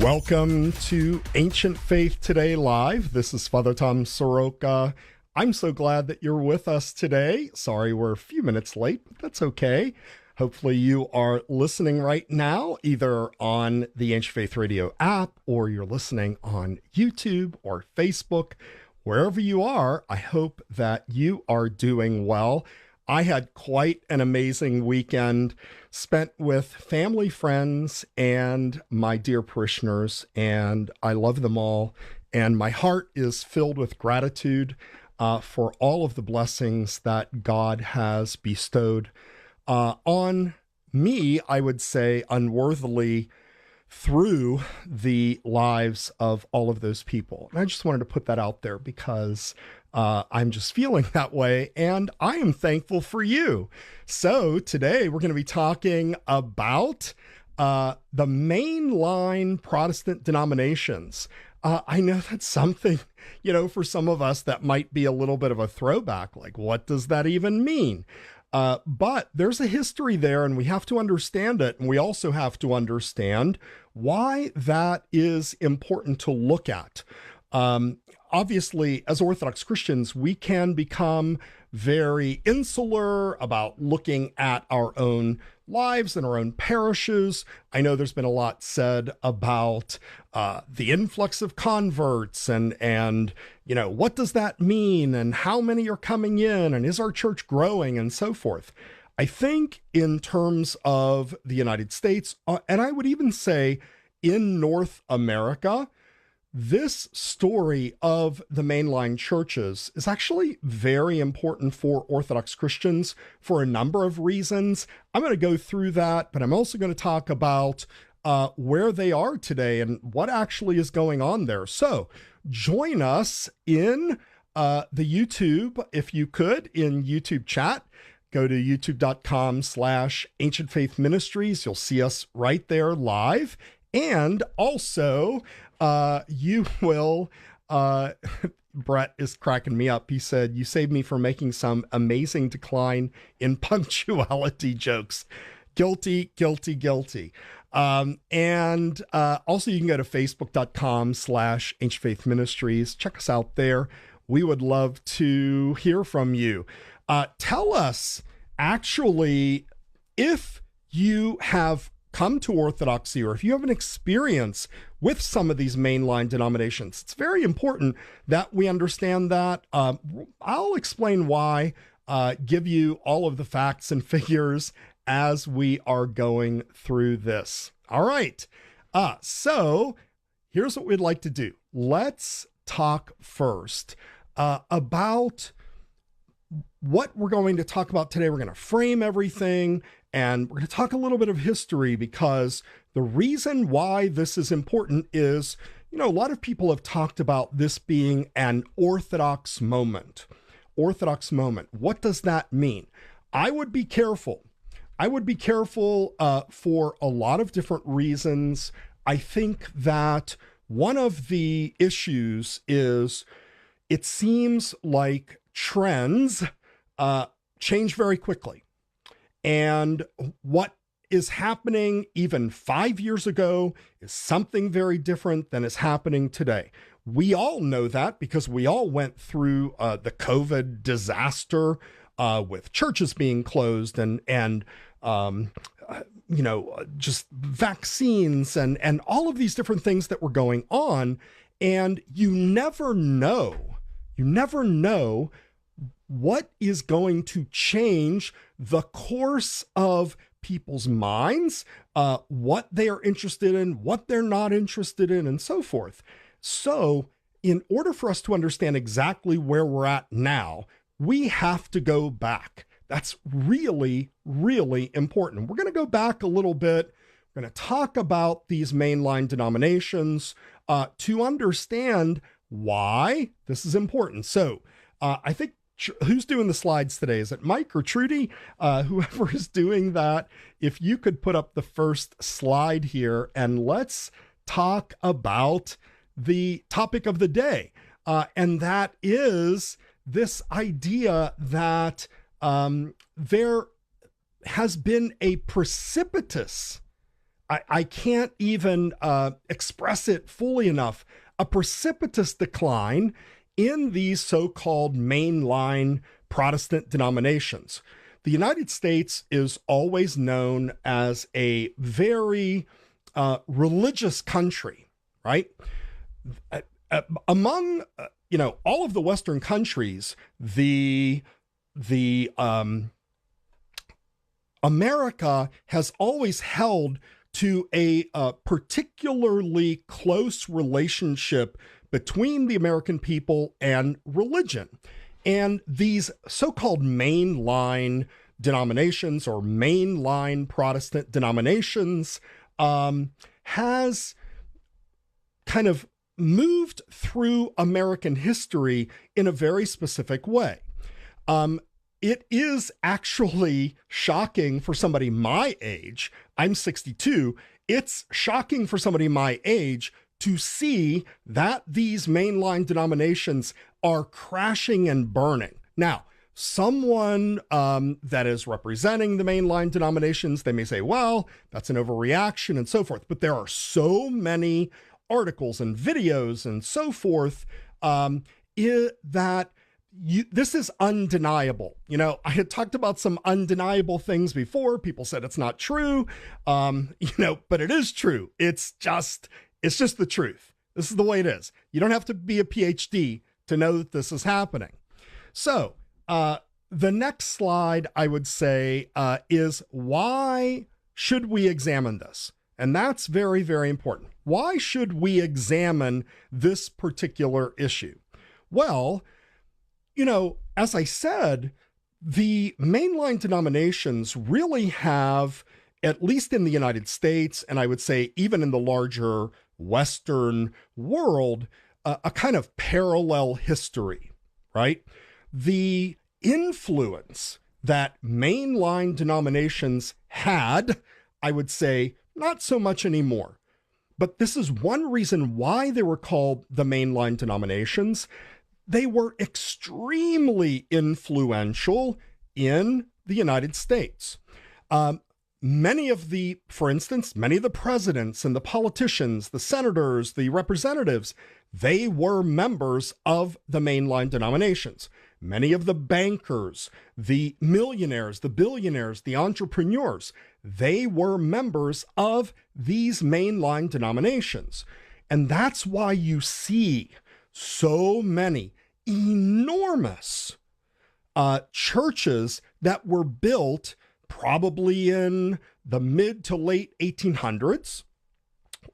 Welcome to Ancient Faith Today Live. This is Father Tom Soroka. I'm so glad that you're with us today. Sorry we're a few minutes late, but that's okay. Hopefully you are listening right now, either on the Ancient Faith Radio app, or you're listening on YouTube or Facebook. Wherever you are, I hope that you are doing well. I had quite an amazing weekend spent with family, friends, and my dear parishioners, and I love them all. And my heart is filled with gratitude for all of the blessings that God has bestowed on me, I would say, unworthily, through the lives of all of those people. And I just wanted to put that out there because I'm just feeling that way, and I am thankful for you. So today we're going to be talking about the mainline Protestant denominations. I know that's something, for some of us that might be a little bit of a throwback. Like, what does that even mean? But there's a history there, and we have to understand it. And we also have to understand why that is important to look at. Obviously, as Orthodox Christians, we can become very insular about looking at our own lives and our own parishes. I know there's been a lot said about the influx of converts and what does that mean and how many are coming in and is our church growing and so forth. I think in terms of the United States, and I would even say in North America, this story of the mainline churches is actually very important for Orthodox Christians for a number of reasons. I'm going to go through that, but I'm also going to talk about where they are today and what actually is going on there. So join us in the YouTube, if you could, in YouTube chat. Go to youtube.com/Ancient Faith Ministries. You'll see us right there live. And also, you will, Brett is cracking me up. He said, you saved me from making some amazing decline in punctuality jokes. Guilty, guilty, guilty. And also you can go to facebook.com/Ancient Faith Ministries. Check us out there. We would love to hear from you. Tell us, actually, if you have come to Orthodoxy, or if you have an experience with some of these mainline denominations. It's very important that we understand that. I'll explain why, give you all of the facts and figures as we are going through this. All right. So here's what we'd like to do. Let's talk first about what we're going to talk about today. We're going to frame everything, and we're going to talk a little bit of history, because the reason why this is important is, a lot of people have talked about this being an Orthodox moment. Orthodox moment. What does that mean? I would be careful. For a lot of different reasons. I think that one of the issues is it seems like trends change very quickly. And what is happening even 5 years ago is something very different than is happening today. We all know that because we all went through the COVID disaster with churches being closed and just vaccines and all of these different things that were going on. And you never know what is going to change the course of people's minds, what they are interested in, what they're not interested in, and so forth. So in order for us to understand exactly where we're at now, we have to go back. That's really, really important. We're going to go back a little bit. We're going to talk about these mainline denominations to understand why this is important. So I think, who's doing the slides today? Is it Mike or Trudy? Whoever is doing that, if you could put up the first slide here, and let's talk about the topic of the day. And that is this idea that there has been a precipitous I can't even express it fully enough. A precipitous decline in these so-called mainline Protestant denominations. The United States is always known as a very religious country, right? Among all of the Western countries, the America has always held to a particularly close relationship between the American people and religion. And these so-called mainline denominations or mainline Protestant denominations has kind of moved through American history in a very specific way. It is actually shocking for somebody my age. I'm 62. It's shocking for somebody my age to see that these mainline denominations are crashing and burning. Now, someone that is representing the mainline denominations, they may say, well, that's an overreaction and so forth. But there are so many articles and videos and so forth that this is undeniable. I had talked about some undeniable things before. People said it's not true, but it is true. It's just the truth. This is the way it is. You don't have to be a PhD to know that this is happening. So the next slide, I would say, is why should we examine this? And that's very, very important. Why should we examine this particular issue? Well, as I said, the mainline denominations really have, at least in the United States, and I would say even in the larger Western world, a kind of parallel history, right? The influence that mainline denominations had, I would say, not so much anymore. But this is one reason why they were called the mainline denominations. They were extremely influential in the United States. Many of the presidents and the politicians, the senators, the representatives, they were members of the mainline denominations. Many of the bankers, the millionaires, the billionaires, the entrepreneurs, they were members of these mainline denominations. And that's why you see so many enormous churches that were built probably in the mid to late 1800s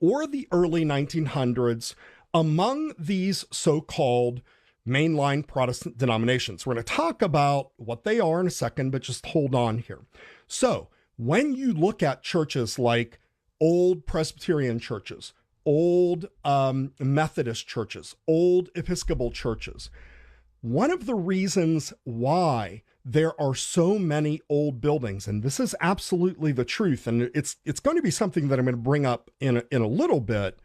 or the early 1900s among these so-called mainline Protestant denominations. We're going to talk about what they are in a second, but just hold on here. So when you look at churches like old Presbyterian churches, old Methodist churches, old Episcopal churches, one of the reasons why there are so many old buildings, and this is absolutely the truth, and it's going to be something that I'm going to bring up in a little bit,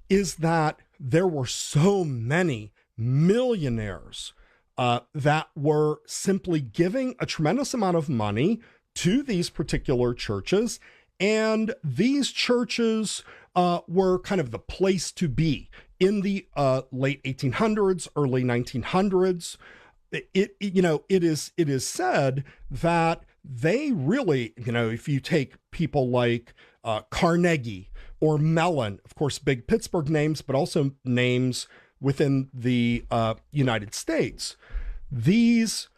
is that there were so many millionaires that were simply giving a tremendous amount of money to these particular churches, and these churches were kind of the place to be in the late 1800s, early 1900s. It is said that they really, if you take people like Carnegie or Mellon, of course, big Pittsburgh names, but also names within the United States, these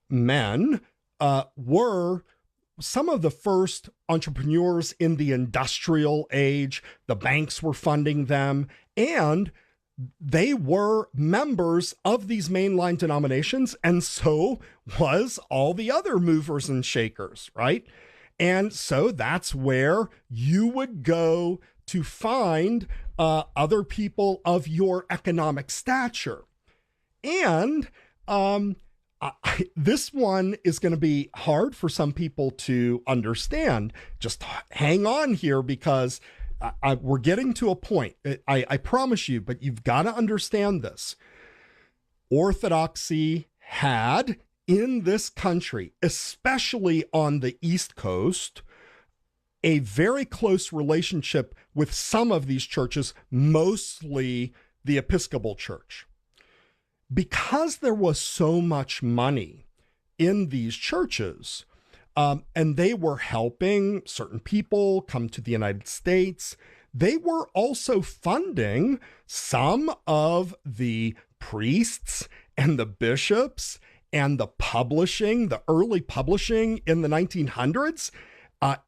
men were some of the first entrepreneurs in the industrial age. The banks were funding them, and they were members of these mainline denominations, and so was all the other movers and shakers, right? And so that's where you would go to find other people of your economic stature. And this one is going to be hard for some people to understand. Just hang on here, because we're getting to a point. I promise you, but you've got to understand this. Orthodoxy had in this country, especially on the East Coast, a very close relationship with some of these churches, mostly the Episcopal Church. Because there was so much money in these churches, and they were helping certain people come to the United States, they were also funding some of the priests and the bishops and the publishing, the early publishing in the 1900s.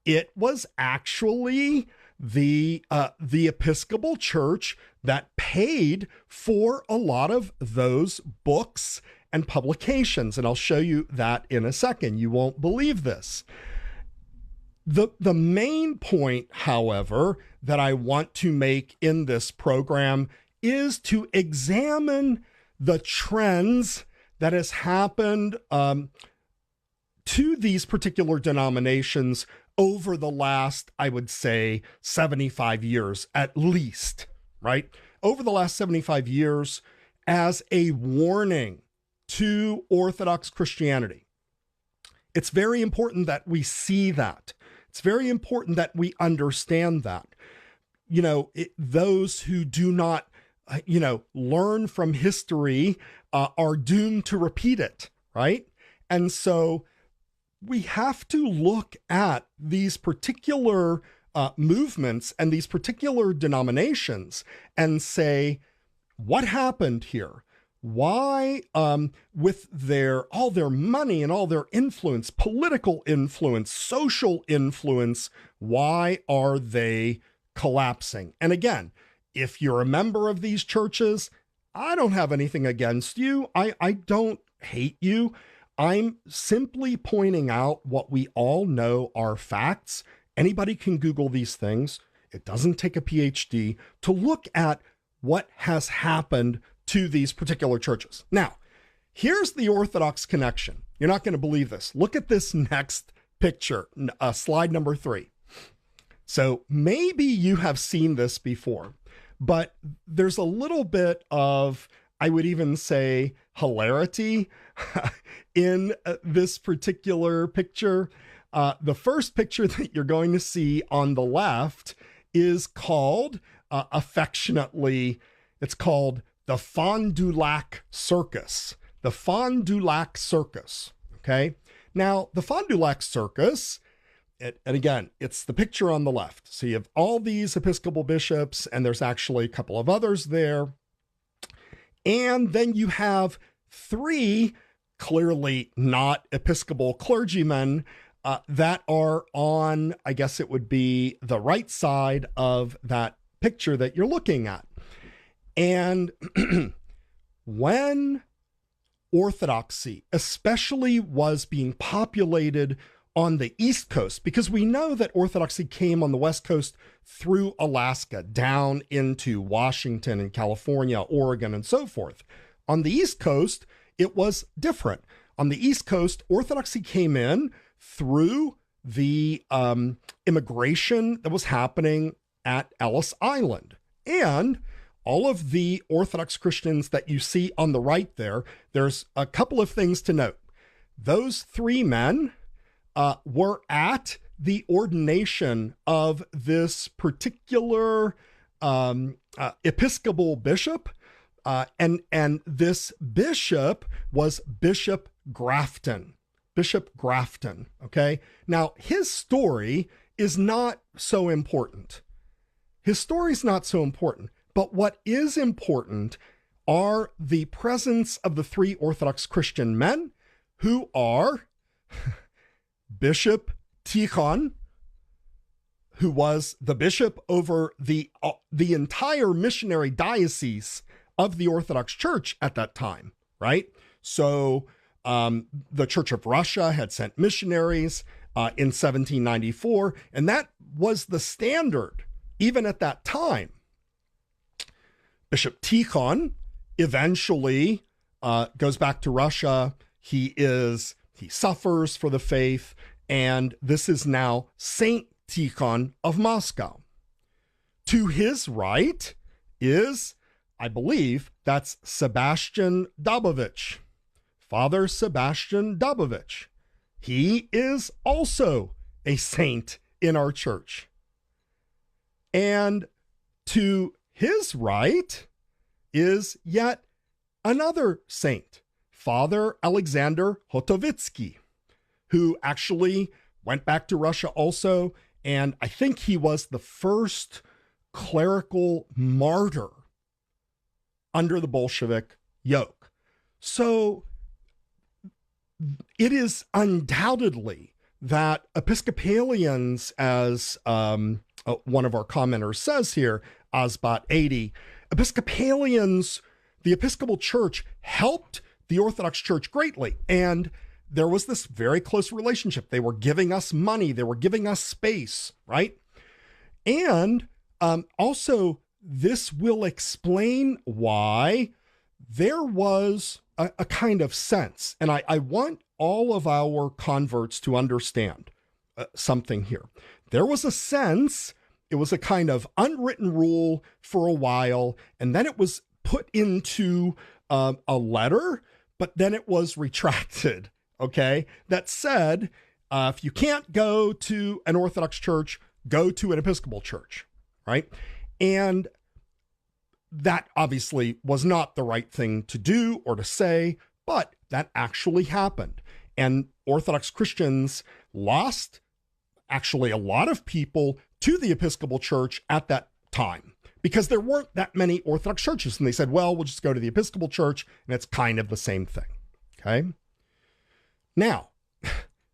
It was actually the Episcopal Church that paid for a lot of those books and publications. And I'll show you that in a second. You won't believe this. The main point, however, that I want to make in this program is to examine the trends that has happened to these particular denominations over the last, I would say, 75 years at least, right? Over the last 75 years as a warning to Orthodox Christianity. It's very important that we see that. It's very important that we understand that. Those who do not, learn from history are doomed to repeat it, right? And so we have to look at these particular movements and these particular denominations and say, what happened here? Why, with all their money and all their influence, political influence, social influence, why are they collapsing? And again, if you're a member of these churches, I don't have anything against you. I don't hate you. I'm simply pointing out what we all know are facts. Anybody can Google these things. It doesn't take a PhD to look at what has happened to these particular churches. Now, here's the Orthodox connection. You're not going to believe this. Look at this next picture, slide number 3. So maybe you have seen this before, but there's a little bit of, I would even say, hilarity in this particular picture. The first picture that you're going to see on the left is called, affectionately, it's called the Fond du Lac Circus. The Fond du Lac Circus, okay? Now, the Fond du Lac Circus, and again, it's the picture on the left. So you have all these Episcopal bishops, and there's actually a couple of others there. And then you have 3 clearly not Episcopal clergymen that are on, I guess it would be the right side of that picture that you're looking at. And when Orthodoxy especially was being populated on the East Coast, because we know that Orthodoxy came on the West Coast through Alaska, down into Washington and California, Oregon, and so forth. On the East Coast, it was different. On the East Coast, Orthodoxy came in through the immigration that was happening at Ellis Island. And all of the Orthodox Christians that you see on the right there, there's a couple of things to note. Those 3 men were at the ordination of this particular Episcopal bishop, and this bishop was Bishop Grafton. Bishop Grafton, okay? Now, his story is not so important. His story is not so important, but what is important are the presence of the 3 Orthodox Christian men who are Bishop Tikhon, who was the bishop over the entire missionary diocese of the Orthodox Church at that time, right? So the Church of Russia had sent missionaries in 1794, and that was the standard even at that time. Bishop Tikhon eventually goes back to Russia. He suffers for the faith, and this is now Saint Tikhon of Moscow. To his right is, I believe, that's Sebastian Dobovich, Father Sebastian Dobovich. He is also a saint in our church. And to his right is yet another saint, Father Alexander Hotovitsky, who actually went back to Russia also. And I think he was the first clerical martyr under the Bolshevik yoke. So it is undoubtedly that Episcopalians, as one of our commenters says here, Osbot80, Episcopalians, the Episcopal Church helped the Orthodox Church greatly. And there was this very close relationship. They were giving us money. They were giving us space, right? And also, this will explain why there was a kind of sense, and I want all of our converts to understand something here. There was a sense, it was a kind of unwritten rule for a while, and then it was put into a letter, but then it was retracted, okay? That said, if you can't go to an Orthodox church, go to an Episcopal church, right? And that obviously was not the right thing to do or to say, but that actually happened. And Orthodox Christians lost actually a lot of people to the Episcopal Church at that time because there weren't that many Orthodox churches. And they said, well, we'll just go to the Episcopal Church, and it's kind of the same thing, okay? Now,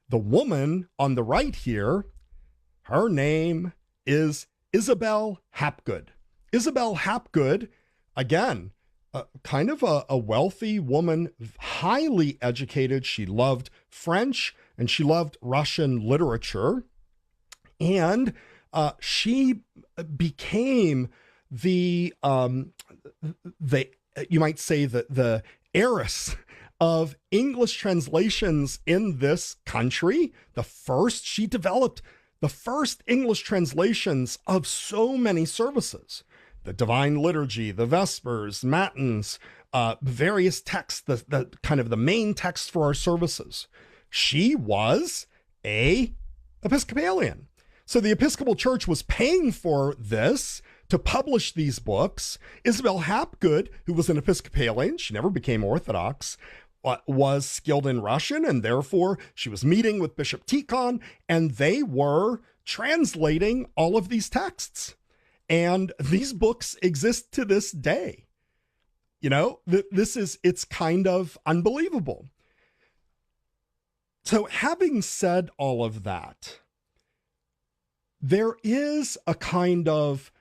the woman on the right here, her name is Isabel Hapgood. Isabel Hapgood, again, kind of a wealthy woman, highly educated. She loved French and she loved Russian literature. And she became the you might say the heiress of English translations in this country. She developed the first English translations of so many services. The Divine Liturgy, the Vespers, Matins, various texts, the kind of the main text for our services. She was a Episcopalian. So the Episcopal Church was paying for this to publish these books. Isabel Hapgood, who was an Episcopalian, she never became Orthodox, was skilled in Russian, and therefore she was meeting with Bishop Tikhon, and they were translating all of these texts. And these books exist to this day. You know, it's kind of unbelievable. So having said all of that, there is a kind of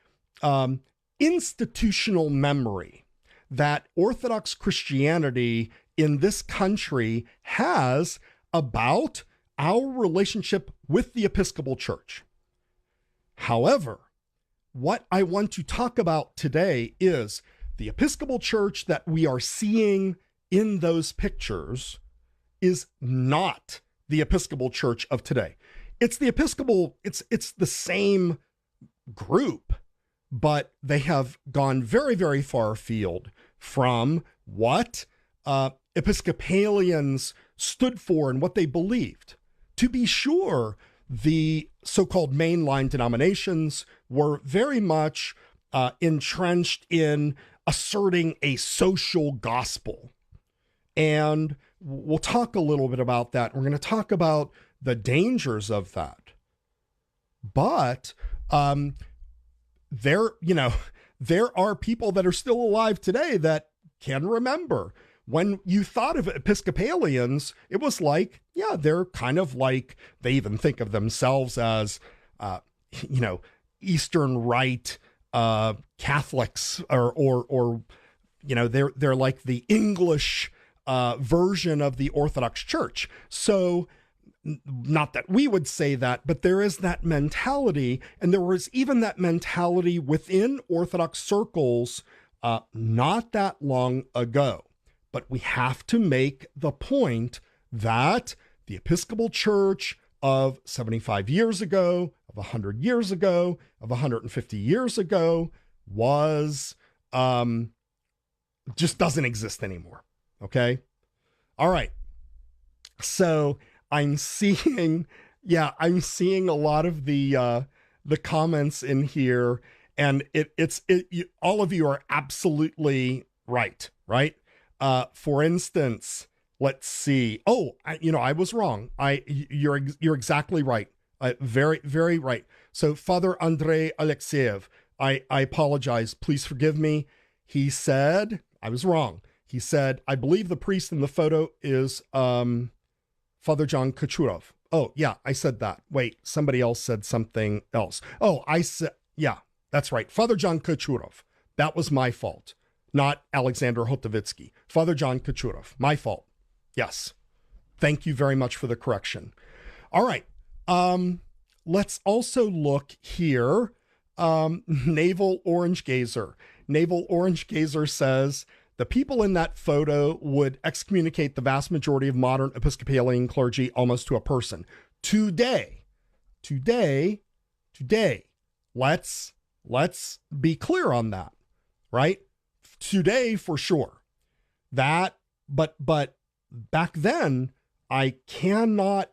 institutional memory that Orthodox Christianity in this country has about our relationship with the Episcopal Church. However, what I want to talk about today is the Episcopal Church that we are seeing in those pictures is not the Episcopal Church of today. It's the Episcopal, it's the same group, but they have gone very, very far afield from what Episcopalians stood for and what they believed. To be sure, the so-called mainline denominations were very much entrenched in asserting a social gospel. And we'll talk a little bit about that. We're going to talk about the dangers of that. But there are people that are still alive today that can remember when you thought of Episcopalians, it was like, yeah, they're kind of like, they even think of themselves as, Eastern Rite Catholics, or they're like the English version of the Orthodox Church. So not that we would say that, but there is that mentality, and there was even that mentality within Orthodox circles not that long ago. But we have to make the point that the Episcopal Church of 75 years ago, of 100 years ago, of 150 years ago was just doesn't exist anymore. Okay? All right. So I'm seeing Yeah, I'm seeing a lot of the comments in here, and all of you are absolutely right, right? For instance, let's see. Oh, I was wrong. You're exactly right. Very, very right. So Father Andrei Alexeyev, I apologize. Please forgive me. He said, I was wrong. He said, I believe the priest in the photo is Father John Kachurov. Oh, yeah, I said that. Wait, somebody else said something else. Oh, I said, yeah, that's right. Father John Kachurov. That was my fault, not Alexander Hotovitsky. Father John Kachurov, my fault. Yes. Thank you very much for the correction. All right. Let's also look here. Naval Orange Gazer. Naval Orange Gazer says, the people in that photo would excommunicate the vast majority of modern Episcopalian clergy almost to a person. Today, let's be clear on that, right? Today, for sure. That, but back then, I cannot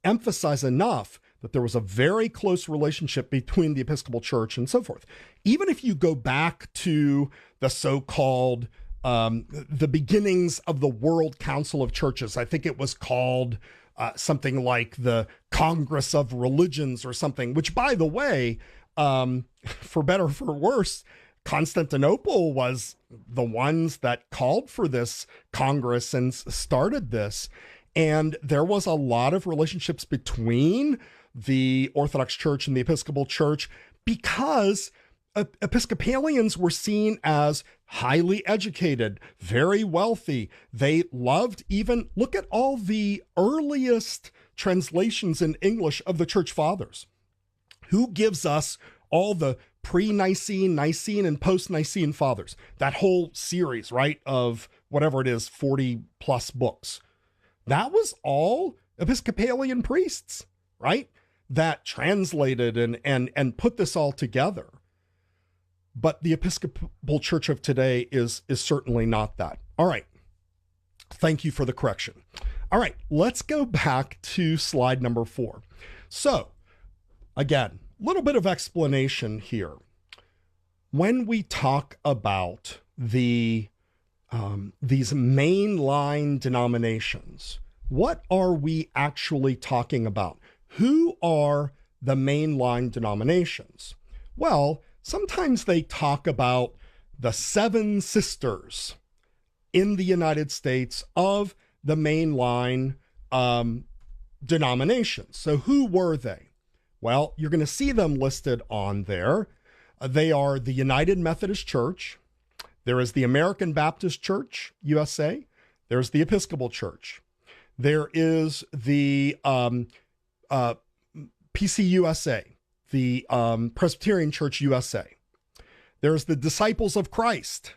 emphasize enough that there was a very close relationship between the Episcopal Church and so forth. Even if you go back to the so-called, the beginnings of the World Council of Churches, I think it was called something like the Congress of Religions or something, which, by the way, for better or for worse, Constantinople was the ones that called for this Congress and started this. And there was a lot of relationships between the Orthodox Church and the Episcopal Church because Episcopalians were seen as highly educated, very wealthy. They loved look at all the earliest translations in English of the Church Fathers. Who gives us all the pre-Nicene, Nicene, and post-Nicene Fathers? That whole series, right, of whatever it is, 40 plus books. That was all Episcopalian priests, right? That translated and put this all together. But the Episcopal Church of today is certainly not that. All right. Thank you for the correction. All right, let's go back to slide number 4. So, again, a little bit of explanation here. When we talk about these mainline denominations, what are we actually talking about? Who are the mainline denominations? Well, sometimes they talk about the 7 sisters in the United States of the mainline denominations. So who were they? Well, you're going to see them listed on there. They are the United Methodist Church. There is the American Baptist Church, USA. There's the Episcopal Church. There is the PCUSA, the Presbyterian Church USA. There's the Disciples of Christ,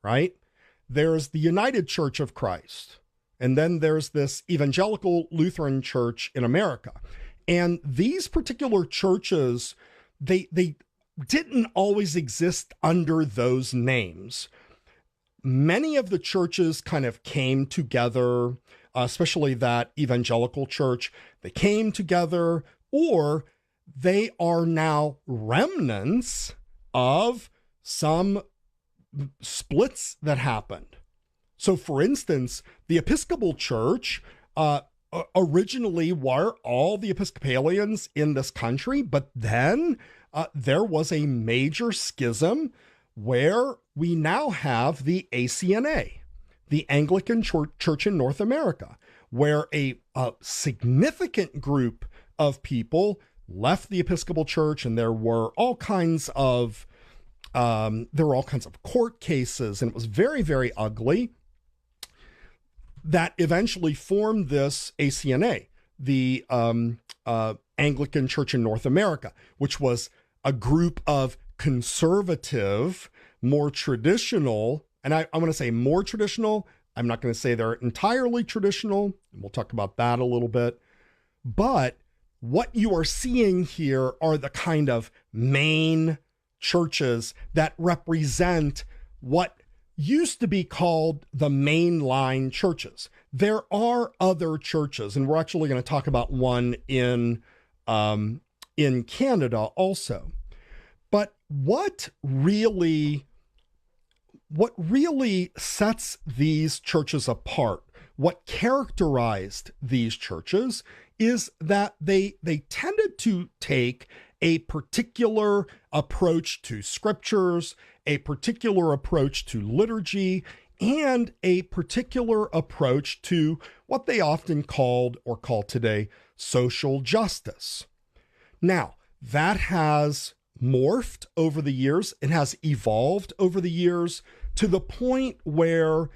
right? There's the United Church of Christ. And then there's this Evangelical Lutheran Church in America. And these particular churches, they didn't always exist under those names. Many of the churches kind of came together, especially that Evangelical Church. They came together, or they are now remnants of some splits that happened. So, for instance, the Episcopal Church originally were all the Episcopalians in this country, but then there was a major schism where we now have the ACNA, the Anglican Church in North America, where a significant group of people left the Episcopal Church, and there were all kinds of court cases, and it was very, very ugly, that eventually formed this ACNA, the Anglican Church in North America, which was a group of conservative, more traditional, and I want to say more traditional. I'm not going to say they're entirely traditional, and we'll talk about that a little bit. But what you are seeing here are the kind of main churches that represent what used to be called the Mainline churches. There are other churches, and we're actually going to talk about one in Canada also. But what really sets these churches apart, what characterized these churches, is that they tended to take a particular approach to scriptures, a particular approach to liturgy, and a particular approach to what they often called, or call today, social justice. Now, that has morphed over the years. It has evolved over the years to the point where,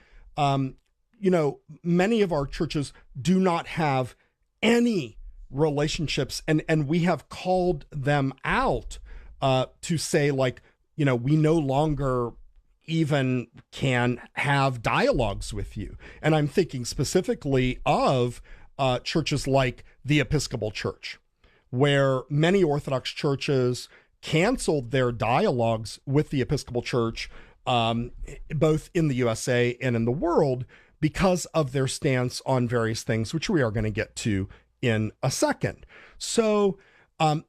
many of our churches do not have any relationships, and we have called them out to say, like, we no longer even can have dialogues with you. And I'm thinking specifically of churches like the Episcopal Church, where many Orthodox churches canceled their dialogues with the Episcopal Church, both in the USA and in the world, because of their stance on various things, which we are going to get to in a second. So all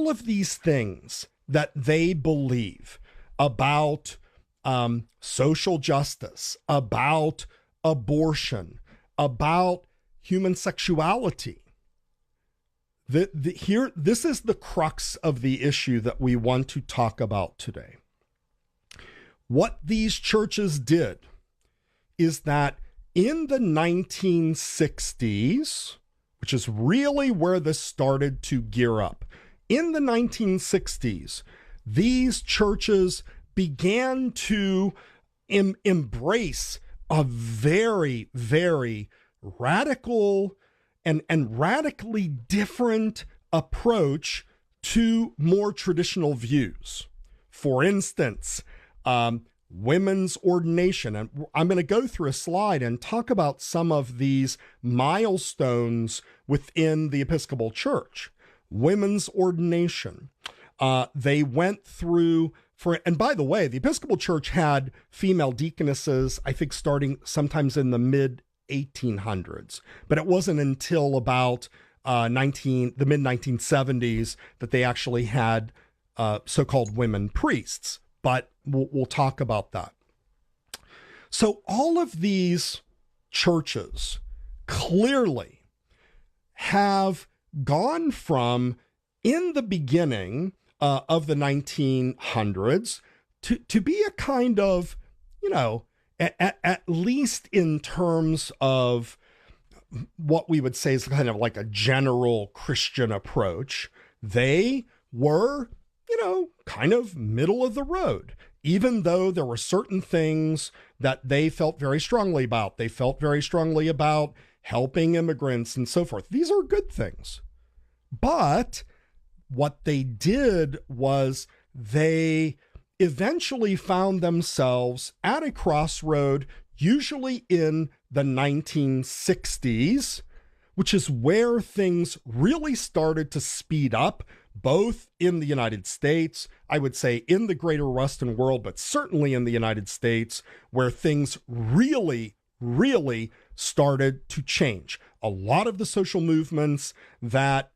of these things that they believe about social justice, about abortion, about human sexuality, this is the crux of the issue that we want to talk about today. What these churches did is that in the 1960s, which is really where this started to gear up, in the 1960s, these churches began to embrace a very, very radical and radically different approach to more traditional views. For instance, women's ordination. And I'm going to go through a slide and talk about some of these milestones within the Episcopal Church. Women's ordination. They went through, and by the way, the Episcopal Church had female deaconesses, I think starting sometimes in the mid-1800s, but it wasn't until about the mid-1970s that they actually had so-called women priests. But we'll talk about that. So all of these churches clearly have gone from, in the beginning of the 1900s, to be a kind of, at least in terms of what we would say is kind of like a general Christian approach, they were, kind of middle of the road, even though there were certain things that they felt very strongly about. They felt very strongly about helping immigrants and so forth. These are good things. But what they did was they eventually found themselves at a crossroad, usually in the 1960s, which is where things really started to speed up, both in the United States, I would say in the greater Western world, but certainly in the United States, where things really, really started to change. A lot of the social movements that,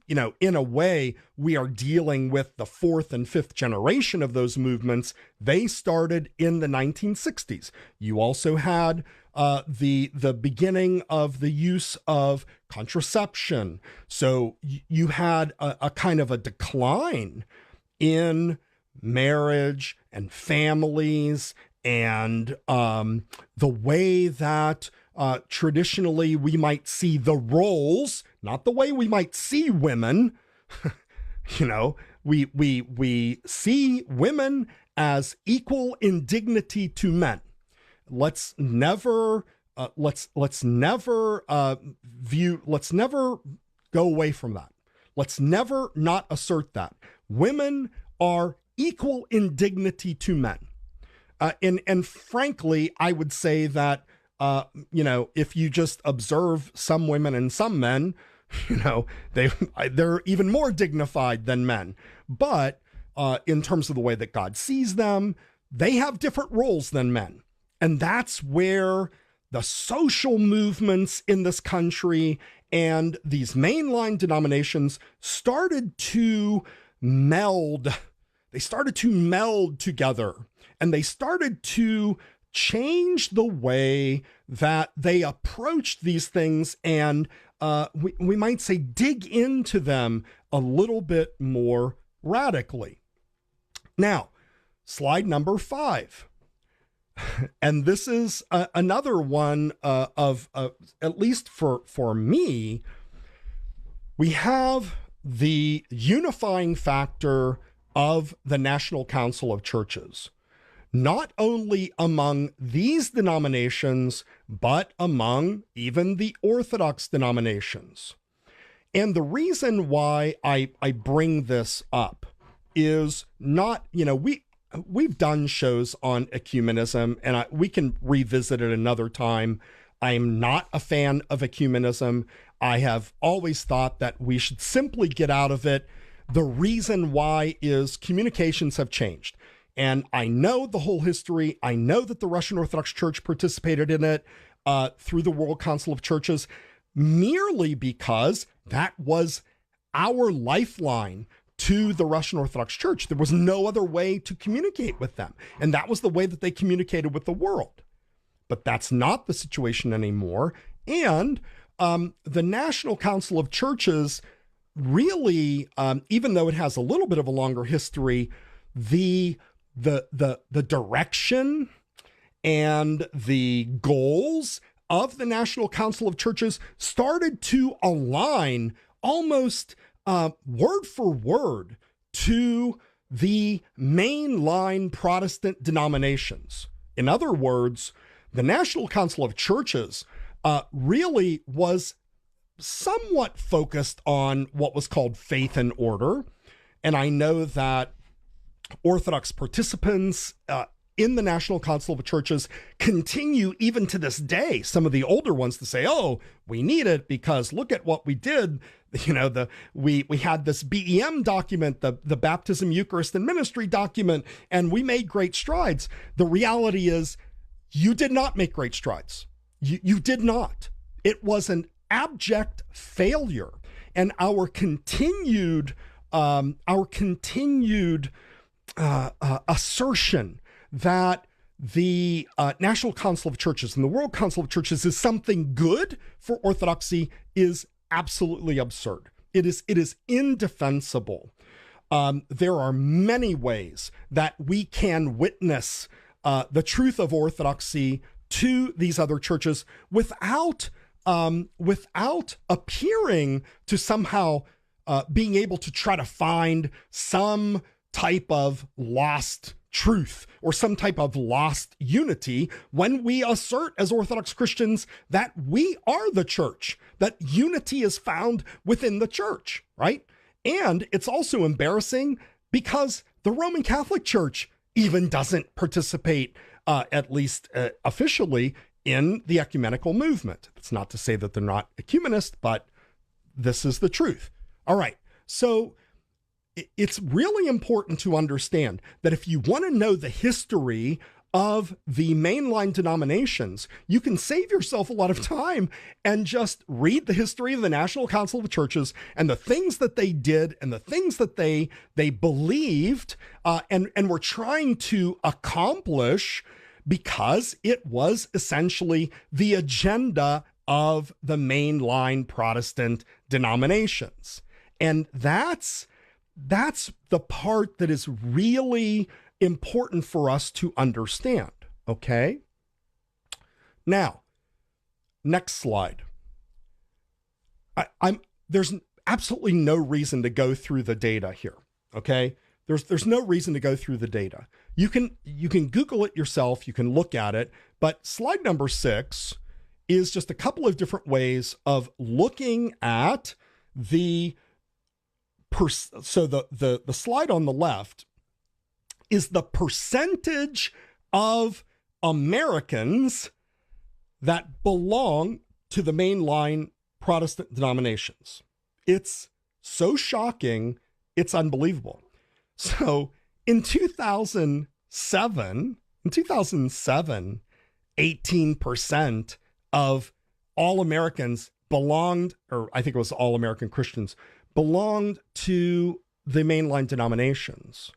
in a way, we are dealing with the fourth and fifth generation of those movements, they started in the 1960s. You also had the beginning of the use of contraception. So you had a kind of a decline in marriage and families and the way that traditionally we might see the roles, not the way we might see women. We see women as equal in dignity to men. Let's never go away from that. Let's never not assert that. Women are equal in dignity to men. And frankly, I would say that, if you just observe some women and some men, they're even more dignified than men. But in terms of the way that God sees them, they have different roles than men. And that's where the social movements in this country and these mainline denominations started to meld. They started to meld together, and they started to change the way that they approached these things, and we might say dig into them a little bit more radically. Now, slide number 5. And this is another one of at least for me, we have the unifying factor of the National Council of Churches, not only among these denominations, but among even the Orthodox denominations. And the reason why I bring this up is not, we've done shows on ecumenism, and we can revisit it another time. I'm not a fan of ecumenism. I have always thought that we should simply get out of it. The reason why is communications have changed. And I know the whole history. I know that the Russian Orthodox Church participated in it through the World Council of Churches, merely because that was our lifeline to the Russian Orthodox Church. There was no other way to communicate with them. And that was the way that they communicated with the world. But that's not the situation anymore. And the National Council of Churches really, even though it has a little bit of a longer history, the direction and the goals of the National Council of Churches started to align almost word for word to the mainline Protestant denominations. In other words, the National Council of Churches really was somewhat focused on what was called faith and order. And I know that Orthodox participants in the National Council of Churches continue even to this day, some of the older ones, to say, oh, we need it because look at what we did. We had this BEM document, the Baptism, Eucharist, and Ministry document, and we made great strides. The reality is you did not make great strides. You did not. It was an abject failure. And our continued assertion that the National Council of Churches and the World Council of Churches is something good for Orthodoxy is absolutely absurd. It is indefensible. There are many ways that we can witness the truth of Orthodoxy to these other churches without appearing to somehow being able to try to find some type of lost truth or some type of lost unity when we assert as Orthodox Christians that we are the church, that unity is found within the church, right? And it's also embarrassing because the Roman Catholic Church even doesn't participate, at least officially, in the ecumenical movement. It's not to say that they're not ecumenist, but this is the truth. All right, so it's really important to understand that if you want to know the history of the mainline denominations, you can save yourself a lot of time and just read the history of the National Council of Churches and the things that they did and the things that they believed and were trying to accomplish, because it was essentially the agenda of the mainline Protestant denominations. And that's the part that is really important for us to understand, okay? Now, next slide. There's absolutely no reason to go through the data here, okay? There's no reason to go through the data. You can Google it yourself, you can look at it, but slide number 6 is just a couple of different ways of looking at the slide on the left is the percentage of Americans that belong to the mainline Protestant denominations. It's so shocking, it's unbelievable. So in 2000, 2007, 18% of all Americans belonged, or I think it was all American Christians, belonged to the mainline denominations.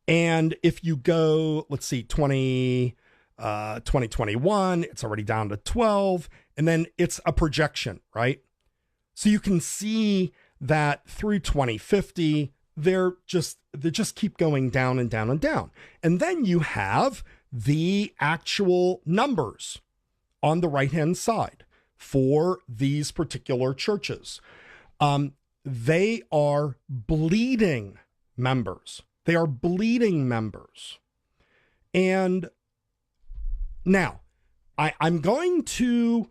And if you go, let's see, 2021, it's already down to 12, and then it's a projection, right? So you can see that through 2050, they just keep going down and down and down. And then you have the actual numbers on the right-hand side for these particular churches. They are bleeding members. They are bleeding members. And now I'm going to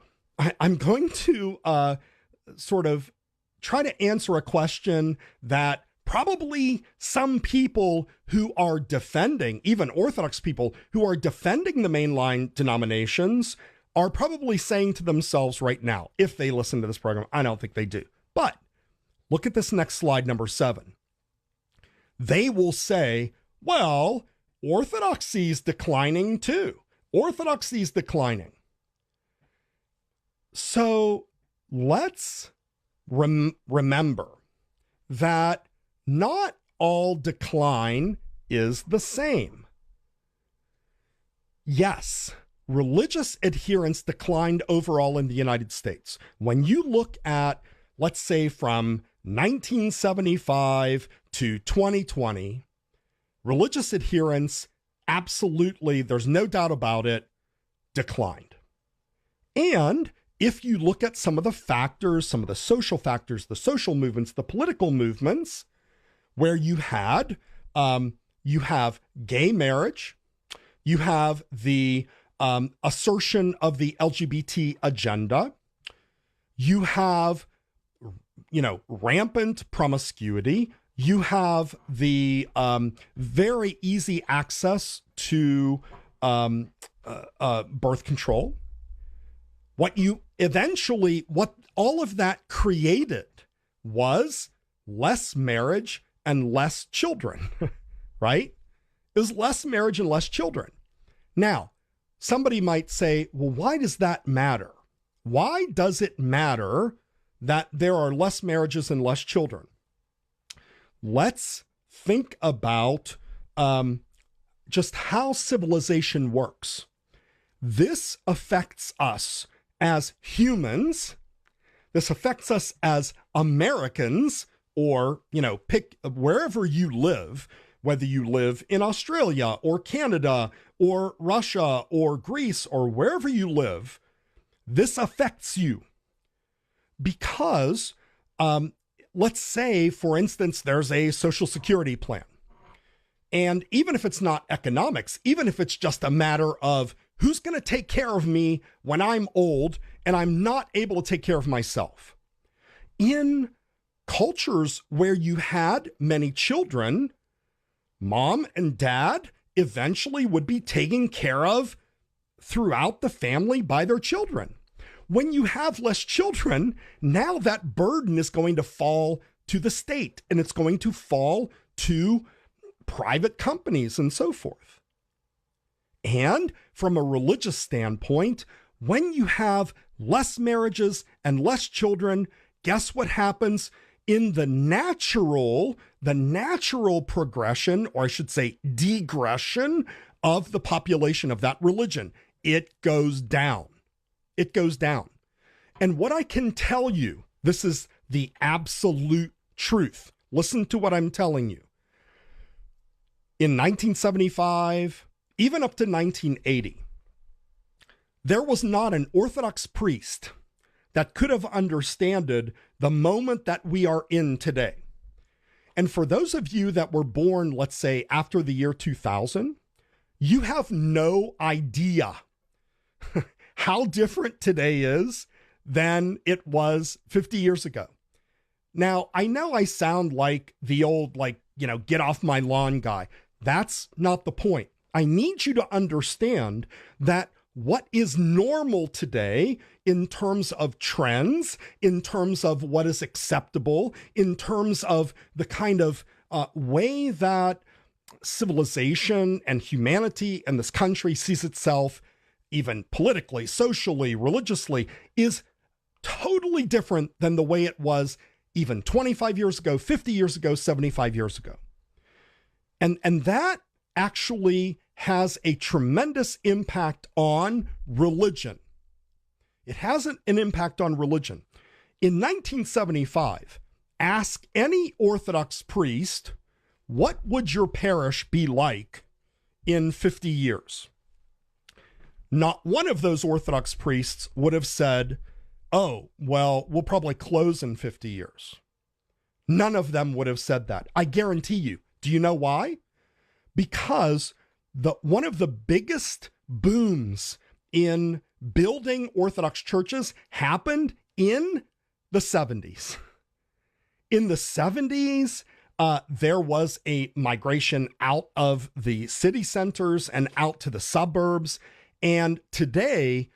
sort of try to answer a question that probably some people who are defending, even Orthodox people who are defending the mainline denominations, are probably saying to themselves right now, if they listen to this program. I don't think they do. But look at this next slide, number 7. They will say, well, Orthodoxy is declining too. Orthodoxy is declining. So let's remember that not all decline is the same. Yes, religious adherence declined overall in the United States. When you look at, let's say, from 1975 to 2020, religious adherence absolutely, there's no doubt about it, declined. And if you look at some of the factors, some of the social factors, the social movements, the political movements, where you have gay marriage, you have the assertion of the LGBT agenda, you have, rampant promiscuity, you have the very easy access to birth control. What all of that created was less marriage and less children, right? It was less marriage and less children. Now, somebody might say, well, why does that matter? Why does it matter that there are less marriages and less children? Let's think about just how civilization works. This affects us as humans. This affects us as Americans, or, pick wherever you live, whether you live in Australia or Canada or Russia or Greece or wherever you live. This affects you because, let's say, for instance, there's a Social Security plan. And even if it's not economics, even if it's just a matter of who's going to take care of me when I'm old and I'm not able to take care of myself. In cultures where you had many children, mom and dad eventually would be taken care of throughout the family by their children. When you have less children, now that burden is going to fall to the state, and it's going to fall to private companies and so forth. And from a religious standpoint, when you have less marriages and less children, guess what happens? In the natural progression, or I should say degression, of the population of that religion, it goes down. It goes down. And what I can tell you, this is the absolute truth. Listen to what I'm telling you. In 1975, even up to 1980, there was not an Orthodox priest that could have understood the moment that we are in today. And for those of you that were born, let's say, after the year 2000, you have no idea how different today is than it was 50 years ago. Now, I know I sound like the old, get off my lawn guy. That's not the point. I need you to understand that what is normal today in terms of trends, in terms of what is acceptable, in terms of the kind of way that civilization and humanity and this country sees itself, even politically, socially, religiously, is totally different than the way it was even 25 years ago, 50 years ago, 75 years ago. And that actually has a tremendous impact on religion. It has an impact on religion. In 1975, ask any Orthodox priest, what would your parish be like in 50 years? Not one of those Orthodox priests would have said, oh, well, we'll probably close in 50 years. None of them would have said that. I guarantee you. Do you know why? Because one of the biggest booms in building Orthodox churches happened in the 70s. In the 70s, there was a migration out of the city centers and out to the suburbs. And today,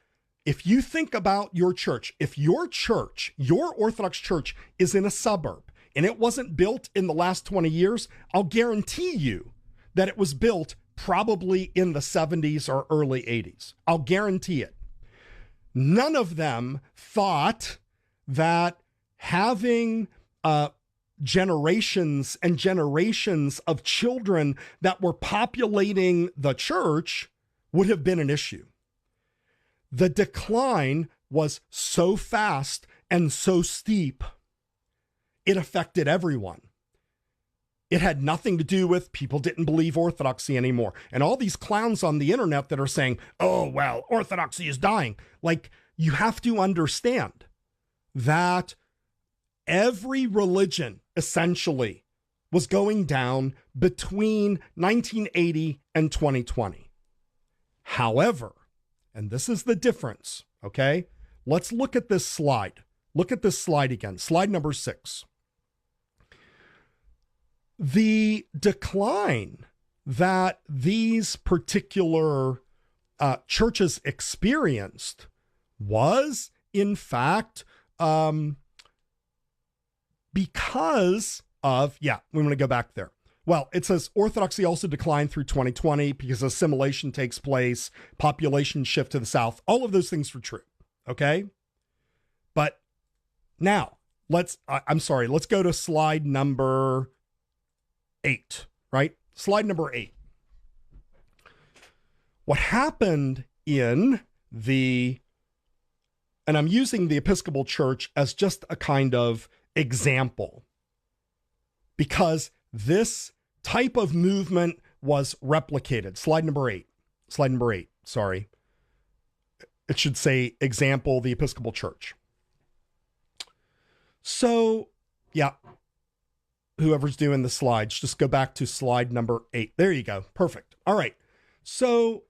if you think about your church, if your church, your Orthodox church is in a suburb and it wasn't built in the last 20 years, I'll guarantee you that it was built probably in the 70s or early 80s. I'll guarantee it. None of them thought that having generations and generations of children that were populating the church would have been an issue. The decline was so fast and so steep, it affected everyone. It had nothing to do with people didn't believe Orthodoxy anymore. And all these clowns on the internet that are saying, oh, well, Orthodoxy is dying. Like, you have to understand that every religion essentially was going down between 1980 and 2020. However, and this is the difference, okay? Let's look at this slide. Look at this slide again, slide number 6. The decline that these particular churches experienced was, in fact, because of, we're going to go back there. Well, it says Orthodoxy also declined through 2020 because assimilation takes place, population shift to the south. All of those things were true, okay? But now, let's go to slide number 8, right? Slide number 8. What happened in and I'm using the Episcopal Church as just a kind of example, because this type of movement was replicated. Slide number 8, sorry. It should say example, the Episcopal Church. So, whoever's doing the slides, just go back to slide number 8. There you go. Perfect. All right. So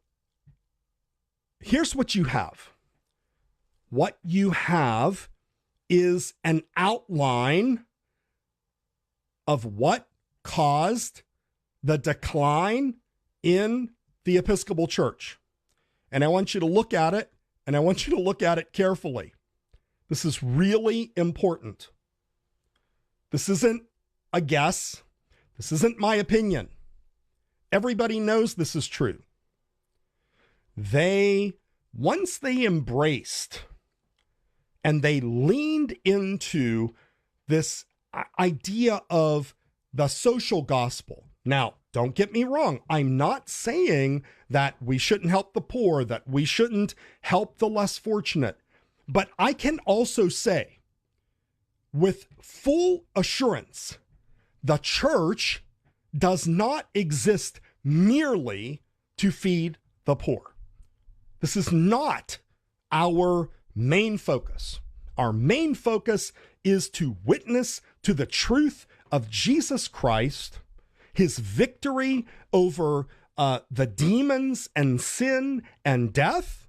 here's what you have. What you have is an outline of what caused the decline in the Episcopal Church. And I want you to look at it, and I want you to look at it carefully. This is really important. This isn't a guess. This isn't my opinion. Everybody knows this is true. Once they embraced and they leaned into this idea of the social gospel. Now, don't get me wrong. I'm not saying that we shouldn't help the poor, that we shouldn't help the less fortunate. But I can also say with full assurance, the church does not exist merely to feed the poor. This is not our main focus. Our main focus is to witness to the truth of Jesus Christ, his victory over the demons and sin and death,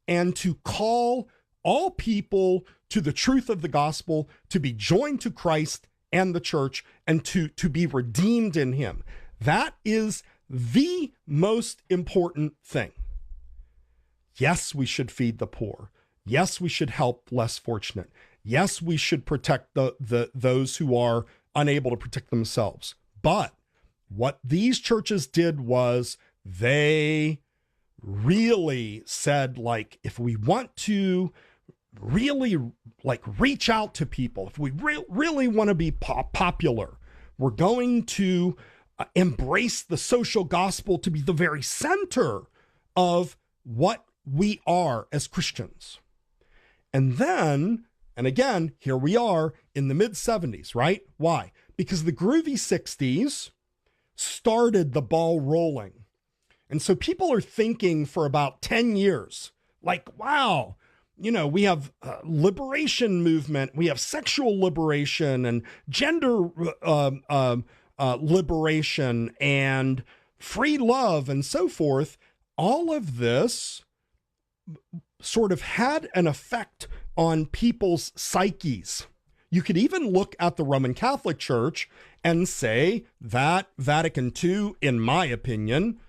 and to call all people to the truth of the gospel, to be joined to Christ and the church, and to be redeemed in him. That is the most important thing. Yes, we should feed the poor. Yes, we should help less fortunate. Yes, we should protect those who are unable to protect themselves. But what these churches did was they really said, like, if we want to really like reach out to people, if we really want to be popular, we're going to embrace the social gospel to be the very center of what we are as Christians. And then, and again, here we are in the mid-70s, right? Why? Because the groovy 60s started the ball rolling. And so people are thinking for about 10 years, like, wow, you know, we have liberation movement, we have sexual liberation and gender liberation and free love and so forth. All of this sort of had an effect on people's psyches. You could even look at the Roman Catholic Church and say that Vatican II, in my opinion,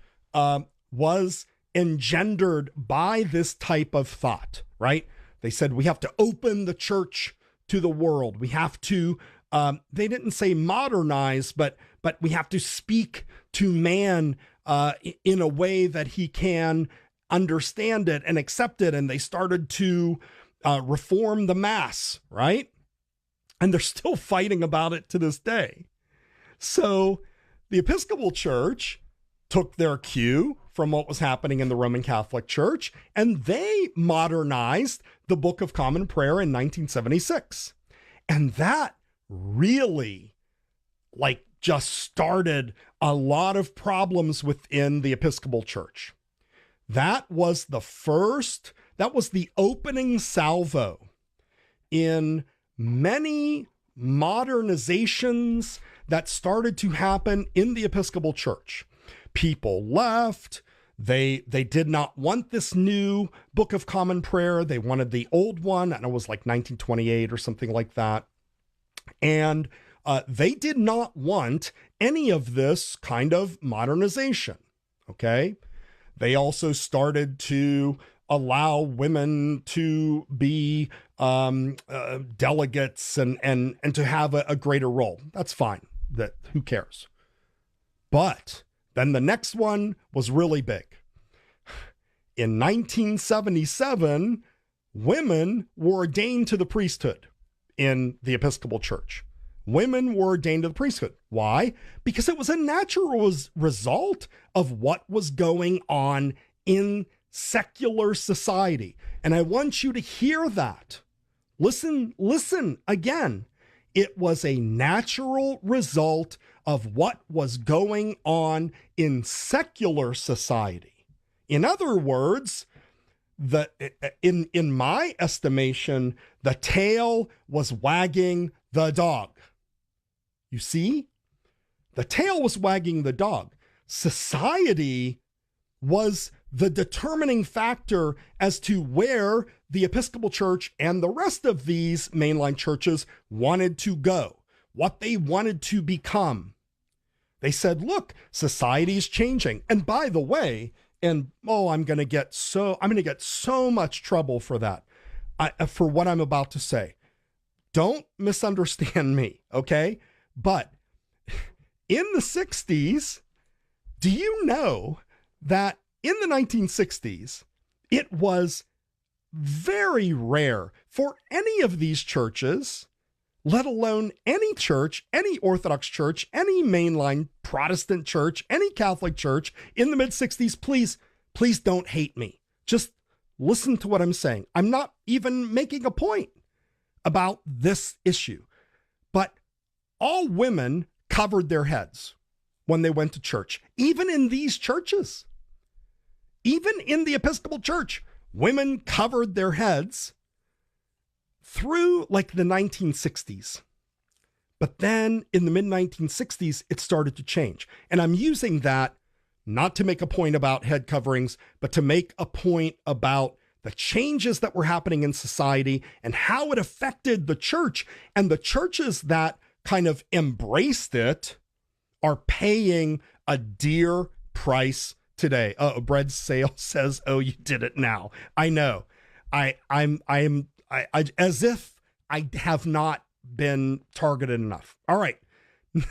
was engendered by this type of thought, right? They said we have to open the church to the world. We have to, they didn't say modernize, but we have to speak to man in a way that he can understand it and accept it. And they started to reform the Mass, right? And they're still fighting about it to this day. So the Episcopal Church took their cue from what was happening in the Roman Catholic Church, and they modernized the Book of Common Prayer in 1976. And that really, like, just started a lot of problems within the Episcopal Church. That was the opening salvo in many modernizations that started to happen in the Episcopal Church. People left. They did not want this new Book of Common Prayer. They wanted the old one, and it was like 1928 or something like that. And they did not want any of this kind of modernization, okay? They also started to allow women to be delegates and to have a greater role. That's fine. Who cares? But then the next one was really big. In 1977, women were ordained to the priesthood in the Episcopal Church. Women were ordained to the priesthood. Why? Because it was a natural result of what was going on in secular society. And I want you to hear that. Listen again. It was a natural result of what was going on in secular society. In other words, in my estimation, the tail was wagging the dog. You see? The tail was wagging the dog. Society was the determining factor as to where the Episcopal Church and the rest of these mainline churches wanted to go, what they wanted to become. They said, look, society is changing. And by the way, I'm going to get so much trouble for that, for what I'm about to say. Don't misunderstand me, okay? But in the 60s, do you know that in the 1960s, it was very rare for any of these churches, let alone any church, any Orthodox church, any mainline Protestant church, any Catholic church in the mid-60s, please don't hate me. Just listen to what I'm saying. I'm not even making a point about this issue, but all women covered their heads when they went to church, even in these churches. Even in the Episcopal Church, women covered their heads through like the 1960s. But then in the mid-1960s, it started to change. And I'm using that not to make a point about head coverings, but to make a point about the changes that were happening in society and how it affected the church. And the churches that kind of embraced it are paying a dear price today. Bread Sale says, "Oh, you did it now." I know. I'm as if I have not been targeted enough. All right.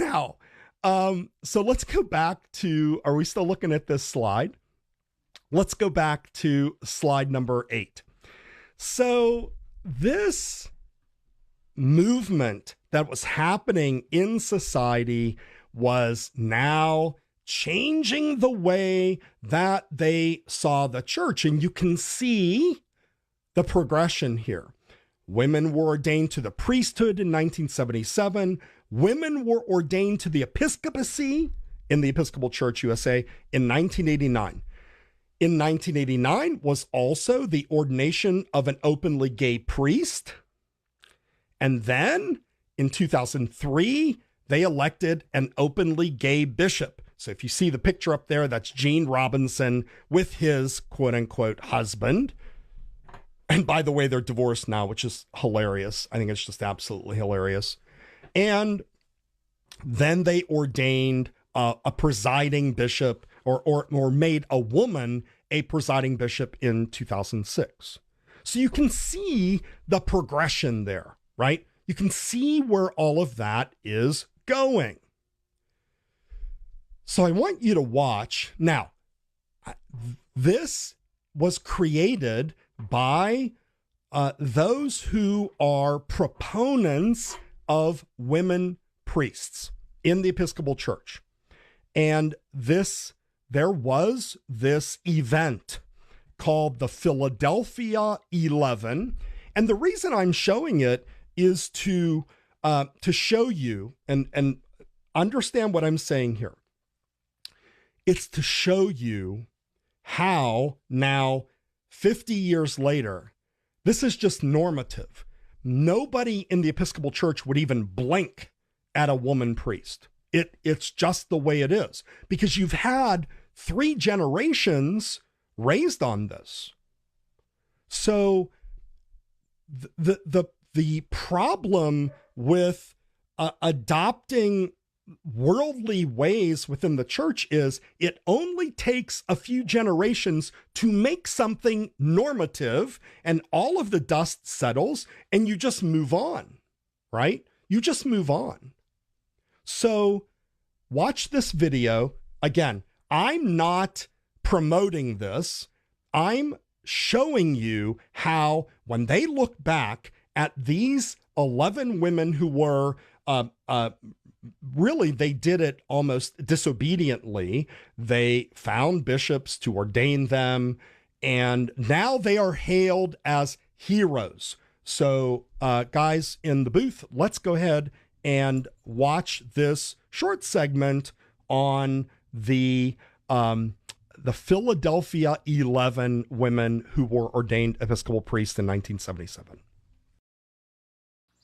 Now, So let's go back to, are we still looking at this slide? Let's go back to slide number 8. So this movement that was happening in society was now changing the way that they saw the church. And you can see the progression here. Women were ordained to the priesthood in 1977. Women were ordained to the episcopacy in the Episcopal Church USA in 1989. In 1989 was also the ordination of an openly gay priest. And then in 2003, they elected an openly gay bishop. So if you see the picture up there, that's Gene Robinson with his quote unquote husband. And by the way, they're divorced now, which is hilarious. I think it's just absolutely hilarious. And then they ordained a presiding bishop or made a woman a presiding bishop in 2006. So you can see the progression there, right? You can see where all of that is going. So I want you to watch. Now, this was created by those who are proponents of women priests in the Episcopal Church. And there was this event called the Philadelphia 11. And the reason I'm showing it is to show you and understand what I'm saying here. It's to show you how now, 50 years later, this is just normative. Nobody in the Episcopal Church would even blink at a woman priest. It's just the way it is, because you've had 3 generations raised on this. So the problem with adopting worldly ways within the church is it only takes a few generations to make something normative, and all of the dust settles and you just move on, right? You just move on. So watch this video. Again, I'm not promoting this. I'm showing you how, when they look back at these 11 women who were really, they did it almost disobediently. They found bishops to ordain them, and now they are hailed as heroes. So guys in the booth, let's go ahead and watch this short segment on the Philadelphia 11 women who were ordained Episcopal priests in 1977.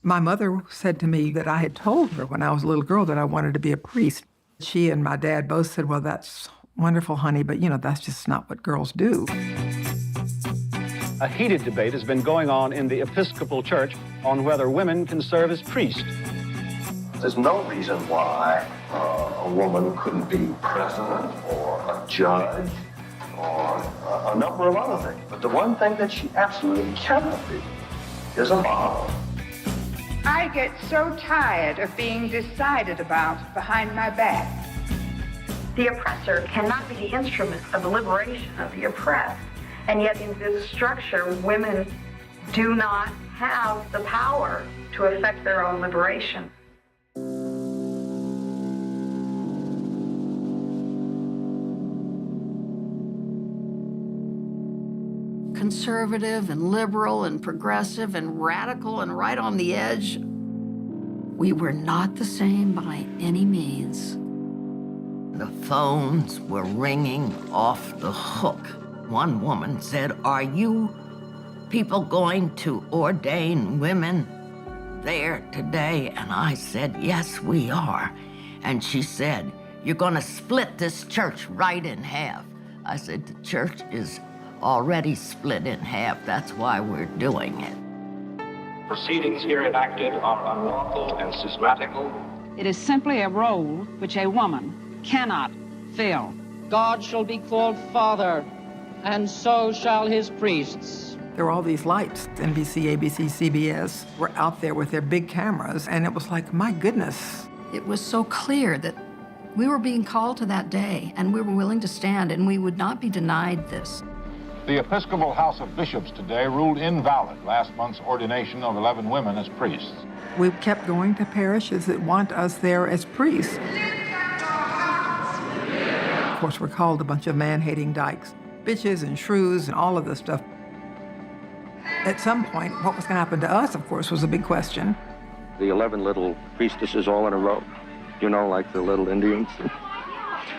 My mother said to me that I had told her when I was a little girl that I wanted to be a priest. She and my dad both said, well, that's wonderful, honey, but, that's just not what girls do. A heated debate has been going on in the Episcopal Church on whether women can serve as priests. There's no reason why a woman couldn't be president or a judge or a number of other things. But the one thing that she absolutely cannot be is a model. I get so tired of being decided about behind my back. The oppressor cannot be the instrument of the liberation of the oppressed. And yet in this structure, women do not have the power to effect their own liberation. Conservative and liberal and progressive and radical and right on the edge. We were not the same by any means. The phones were ringing off the hook. One woman said, "Are you people going to ordain women there today?" And I said, "Yes, we are." And she said, "You're going to split this church right in half." I said, "The church is already split in half. That's why we're doing it." Proceedings here enacted are unlawful and schismatical. It is simply a role which a woman cannot fill. God shall be called Father, and so shall his priests. There were all these lights. NBC, ABC, CBS were out there with their big cameras, and it was like, my goodness. It was so clear that We were being called to that day, and we were willing to stand, and we would not be denied this. The Episcopal House of Bishops today ruled invalid last month's ordination of 11 women as priests. We kept going to parishes that want us there as priests. Of course, we're called a bunch of man-hating dykes, bitches and shrews and all of this stuff. At some point, what was going to happen to us, of course, was a big question. The 11 little priestesses all in a row, you know, like the little Indians.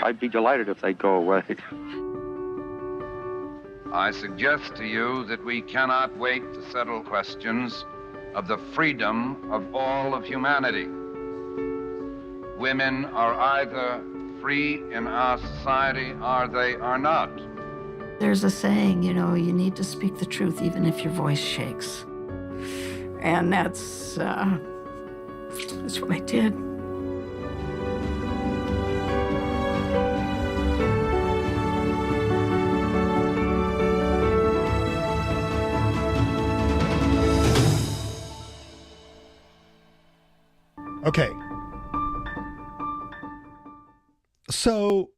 I'd be delighted if they'd go away. I suggest to you that we cannot wait to settle questions of the freedom of all of humanity. Women are either free in our society or they are not. There's a saying, you know, you need to speak the truth even if your voice shakes. And that's what I did. Okay. So,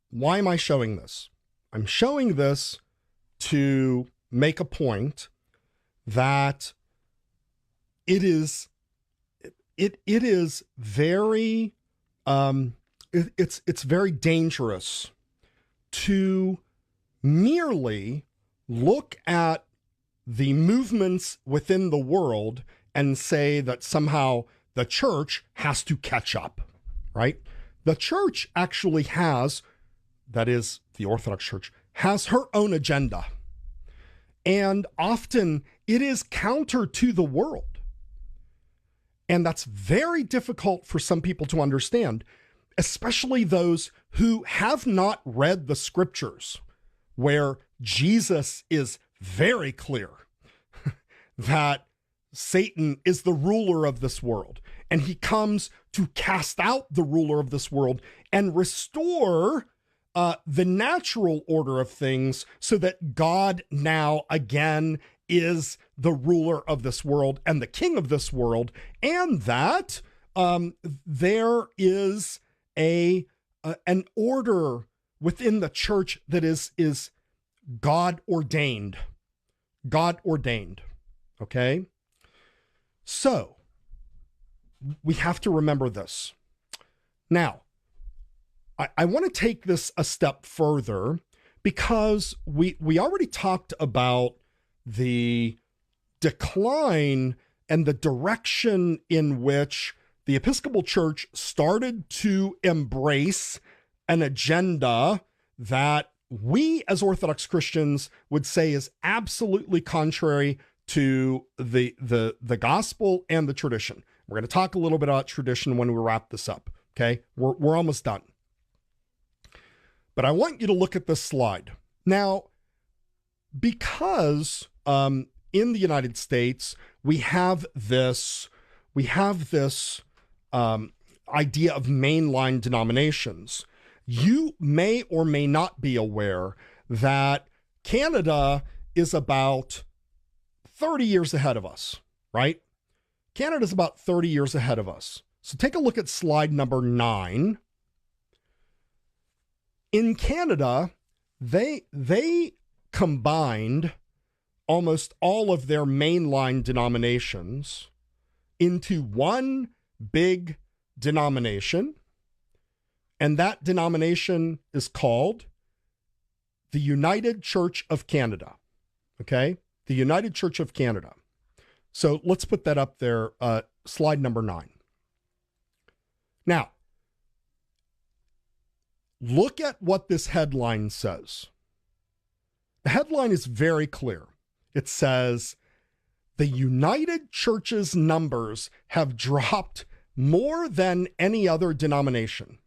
why am I showing this? I'm showing this to make a point that it is very it's very dangerous to merely look at the movements within the world and say that somehow the church has to catch up, right? The church actually has, that is, the Orthodox Church, has her own agenda. And often it is counter to the world. And that's very difficult for some people to understand, especially those who have not read the scriptures, where Jesus is very clear that Satan is the ruler of this world, and he comes to cast out the ruler of this world and restore the natural order of things so that God now again is the ruler of this world and the king of this world, and that there is an order within the church that is God ordained. God ordained. Okay? So, we have to remember this. Now, I want to take this a step further because we already talked about the decline and the direction in which the Episcopal Church started to embrace an agenda that we as Orthodox Christians would say is absolutely contrary to the gospel and the tradition. We're going to talk a little bit about tradition when we wrap this up. Okay, we're almost done. But I want you to look at this slide. Now, because in the United States, we have this idea of mainline denominations. You may or may not be aware that Canada is about 30 years ahead of us, right? Canada's about 30 years ahead of us. So take a look at slide number 9. In Canada, they combined almost all of their mainline denominations into one big denomination, and that denomination is called the United Church of Canada. Okay? The United Church of Canada. So let's put that up there, slide number 9. Now, look at what this headline says. The headline is very clear. It says, the United Church's numbers have dropped more than any other denomination.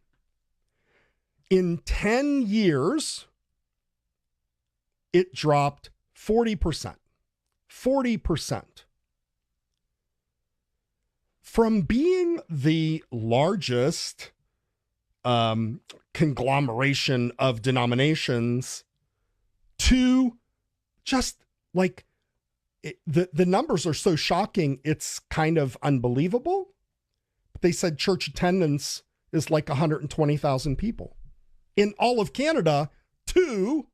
In 10 years, it dropped 40%. 40%. From being the largest conglomeration of denominations to just like the numbers are so shocking, it's kind of unbelievable. They said church attendance is like 120,000 people. In all of Canada, to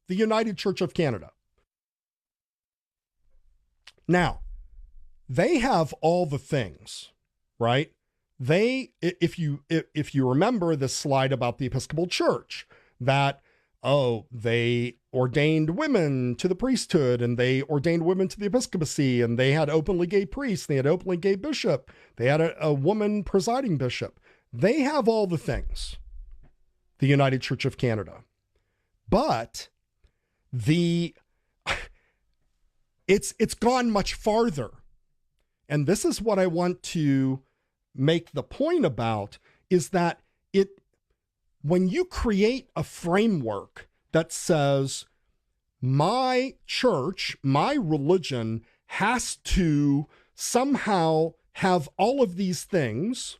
the United Church of Canada. Now, they have all the things, right? If you remember this slide about the Episcopal Church, that, they ordained women to the priesthood, and they ordained women to the episcopacy, and they had openly gay priests, they had openly gay bishop, they had a woman presiding bishop. They have all the things, the United Church of Canada. But it's gone much farther. And this is what I want to make the point about, is that when you create a framework that says my church, my religion has to somehow have all of these things,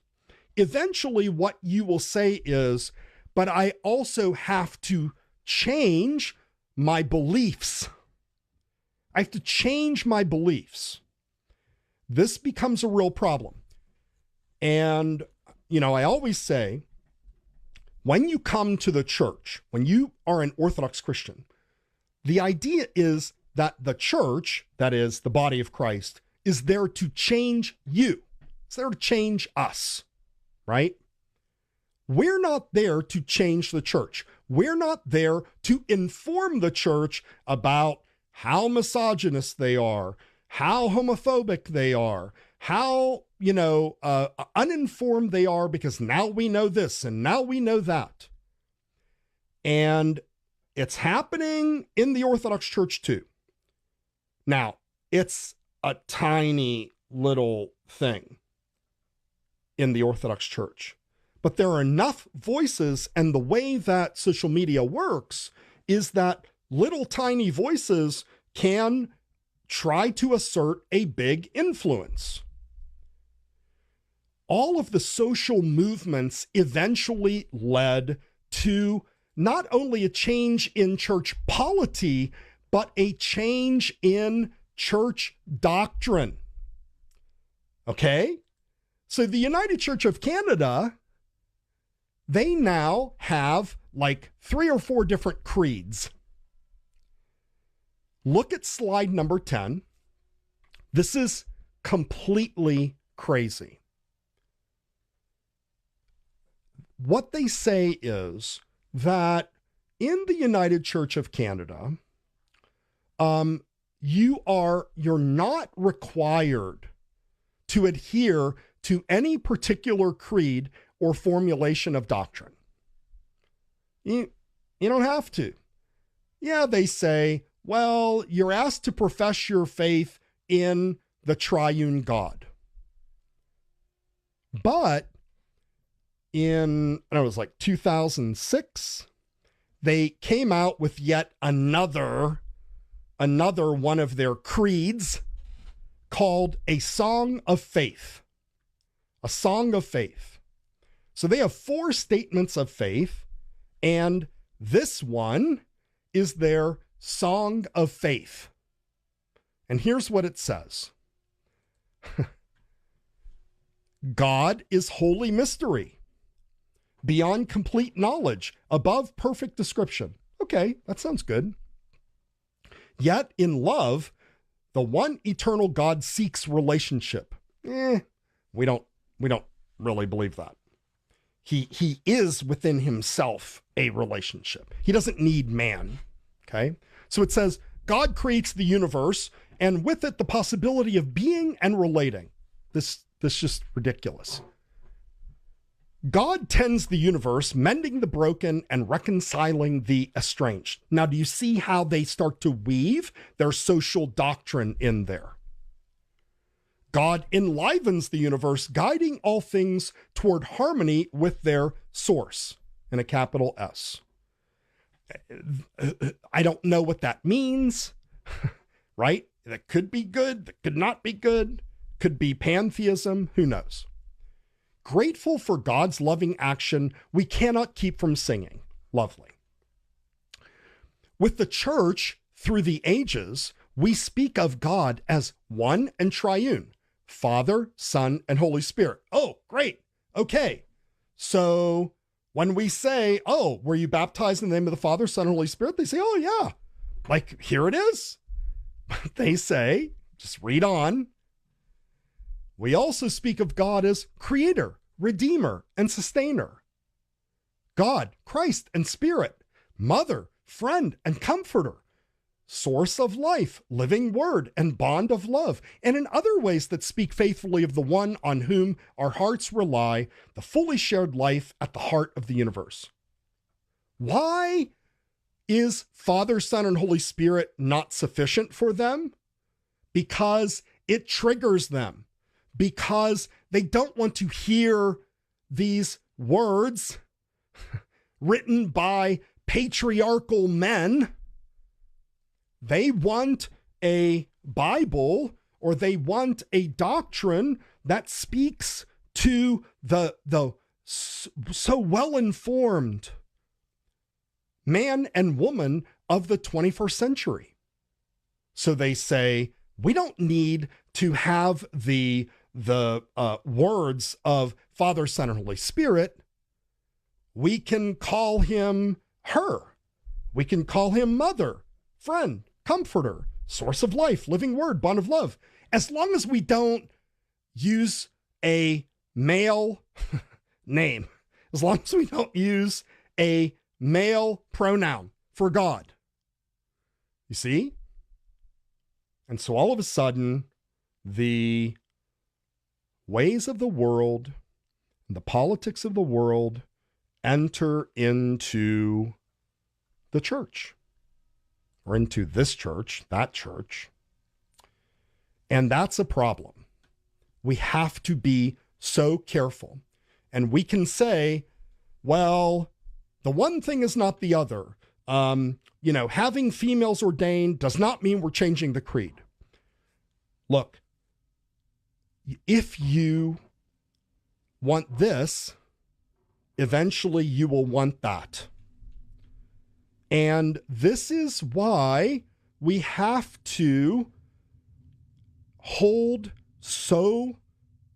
eventually what you will say is, but I also have to change my beliefs. I have to change my beliefs. This becomes a real problem. And, I always say, when you come to the church, when you are an Orthodox Christian, the idea is that the church, that is the body of Christ, is there to change you. It's there to change us, right? We're not there to change the church. We're not there to inform the church about how misogynist they are, how homophobic they are, how, uninformed they are, because now we know this and now we know that. And it's happening in the Orthodox Church too. Now, it's a tiny little thing in the Orthodox Church, but there are enough voices, and the way that social media works is that little tiny voices can try to assert a big influence. All of the social movements eventually led to not only a change in church polity, but a change in church doctrine. Okay? So the United Church of Canada, they now have like 3 or 4 different creeds. Look at slide number 10. This is completely crazy. What they say is that in the United Church of Canada, you're not required to adhere to any particular creed or formulation of doctrine. You don't have to. Yeah, they say, well, you're asked to profess your faith in the triune God. But in, it was like 2006, they came out with yet another one of their creeds called a Song of Faith. A Song of Faith. So they have 4 statements of faith, and this one is their Song of Faith. And here's what it says. God is holy mystery, beyond complete knowledge, above perfect description. Okay, that sounds good. Yet in love, the one eternal God seeks relationship. We don't really believe that. He is within himself a relationship. He doesn't need man. Okay? So it says, God creates the universe, and with it the possibility of being and relating. This is just ridiculous. God tends the universe, mending the broken and reconciling the estranged. Now, do you see how they start to weave their social doctrine in there? God enlivens the universe, guiding all things toward harmony with their source, in a capital S. I don't know what that means, right? That could be good, that could not be good, could be pantheism, who knows? Grateful for God's loving action, we cannot keep from singing. Lovely. With the church, through the ages, we speak of God as one and triune, Father, Son, and Holy Spirit. Oh, great. Okay. So when we say, oh, were you baptized in the name of the Father, Son, and Holy Spirit? They say, oh, yeah. Like, here it is. But they say, just read on. We also speak of God as creator, redeemer, and sustainer. God, Christ, and Spirit, mother, friend, and comforter, source of life, living word, and bond of love, and in other ways that speak faithfully of the one on whom our hearts rely, the fully shared life at the heart of the universe. Why is Father, Son, and Holy Spirit not sufficient for them? Because it triggers them. Because they don't want to hear these words written by patriarchal men. They want a Bible, or they want a doctrine that speaks to the so well-informed man and woman of the 21st century. So they say, we don't need to have the words of Father, Son, and Holy Spirit. We can call him her. We can call him mother, friend, comforter, source of life, living word, bond of love. As long as we don't use a male name, as long as we don't use a male pronoun for God. You see? And so all of a sudden, the ways of the world, the politics of the world enter into the church, or into this church, that church. And that's a problem. We have to be so careful. And we can say, well, the one thing is not the other. Having females ordained does not mean we're changing the creed. Look, if you want this, eventually you will want that. And this is why we have to hold so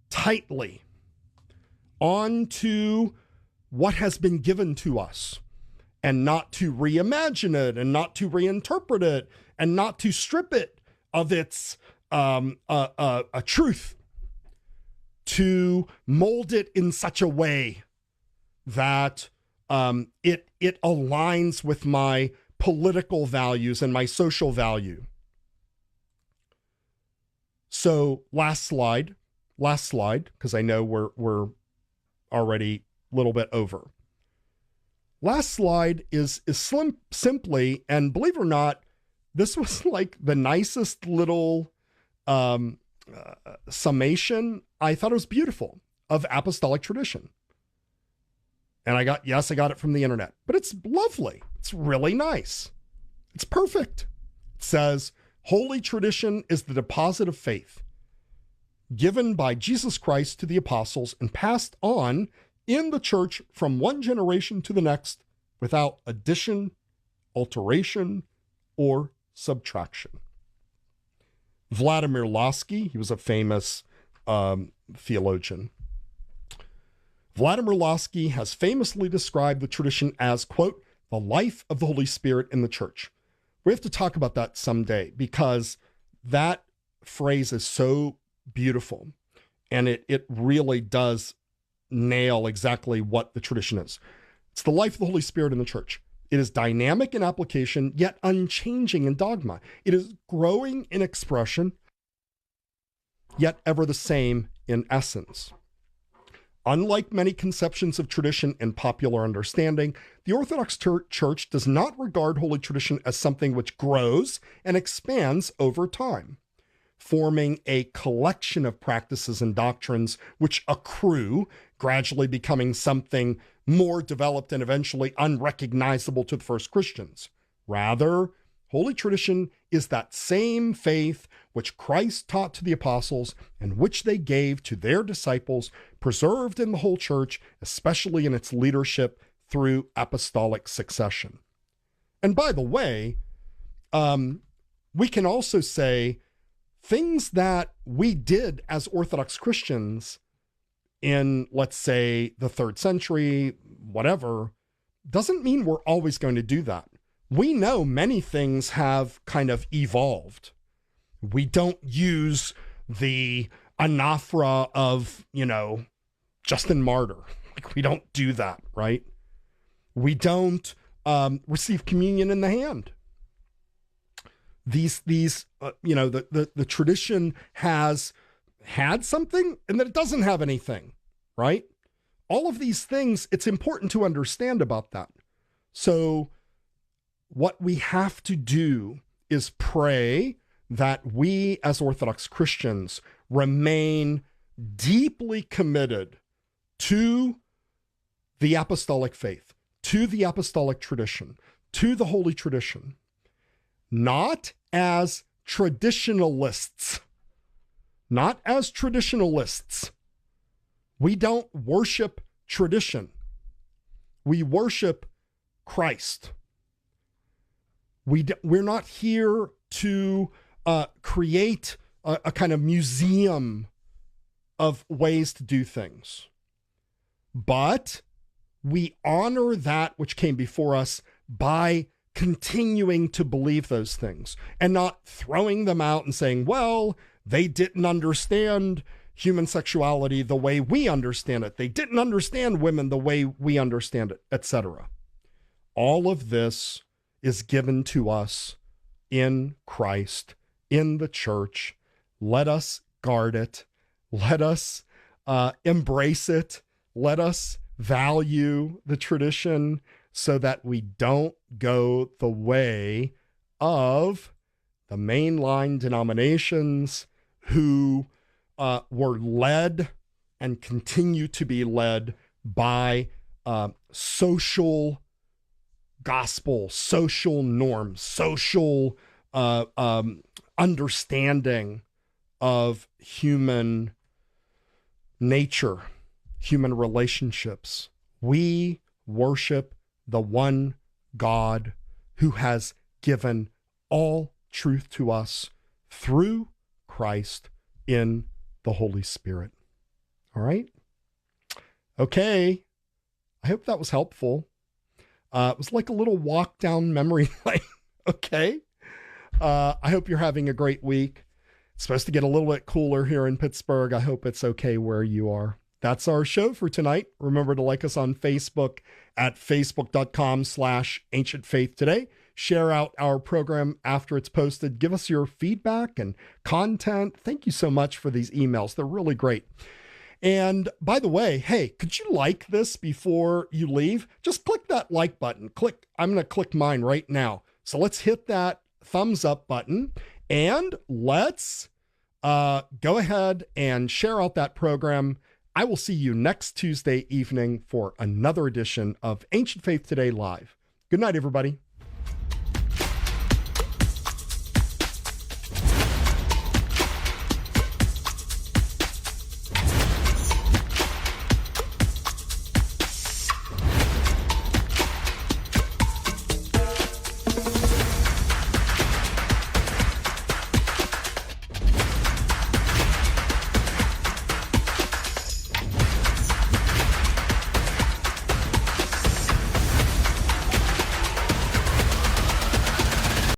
tightly onto what has been given to us, and not to reimagine it, and not to reinterpret it, and not to strip it of its a truth, to mold it in such a way that it aligns with my political values and my social value. So last slide, because I know we're already a little bit over. Last slide is simply, and believe it or not, this was like the nicest little summation. I thought it was beautiful, of apostolic tradition. And I got it from the internet, but it's lovely. It's really nice. It's perfect. It says, holy tradition is the deposit of faith given by Jesus Christ to the apostles and passed on in the church from one generation to the next without addition, alteration, or subtraction. Vladimir Lossky, he was a famous theologian. Vladimir Lossky has famously described the tradition as, quote, the life of the Holy Spirit in the church. We have to talk about that someday, because that phrase is so beautiful, and it really does nail exactly what the tradition is. It's the life of the Holy Spirit in the church. It is dynamic in application, yet unchanging in dogma. It is growing in expression, yet ever the same in essence. Unlike many conceptions of tradition in popular understanding, the Orthodox Church does not regard holy tradition as something which grows and expands over time, forming a collection of practices and doctrines which accrue, gradually becoming something more developed and eventually unrecognizable to the first Christians. Rather, holy tradition is that same faith which Christ taught to the apostles and which they gave to their disciples, preserved in the whole church, especially in its leadership through apostolic succession. And by the way, we can also say things that we did as Orthodox Christians in, let's say, the 3rd century, whatever, doesn't mean we're always going to do that. We know many things have kind of evolved. We don't use the anaphora of, Justin Martyr. Like, we don't do that, right? We don't receive communion in the hand. The tradition has had something and then it doesn't have anything, right? All of these things, it's important to understand about that. So what we have to do is pray that we as Orthodox Christians remain deeply committed to the apostolic faith, to the apostolic tradition, to the holy tradition, not as traditionalists. Not as traditionalists. We don't worship tradition. We worship Christ. We're not here to create a kind of museum of ways to do things. But we honor that which came before us by continuing to believe those things and not throwing them out and saying, well, they didn't understand human sexuality the way we understand it. They didn't understand women the way we understand it, etc. All of this is given to us in Christ, in the church. Let us guard it. Let us embrace it. Let us value the tradition so that we don't go the way of the mainline denominations who were led and continue to be led by social gospel, social norms, social understanding of human nature, human relationships. We worship the one God who has given all truth to us through Christ in the Holy Spirit. All right? Okay. I hope that was helpful. It was like a little walk down memory lane. Okay? I hope you're having a great week. It's supposed to get a little bit cooler here in Pittsburgh. I hope it's okay where you are. That's our show for tonight. Remember to like us on Facebook at facebook.com/ancientfaithtoday. Share out our program after it's posted. Give us your feedback and content. Thank you so much for these emails. They're really great. And by the way, hey, could you like this before you leave? Just click that like button. I'm going to click mine right now. So let's hit that thumbs up button and let's go ahead and share out that program. I will see you next Tuesday evening for another edition of Ancient Faith Today Live. Good night, everybody.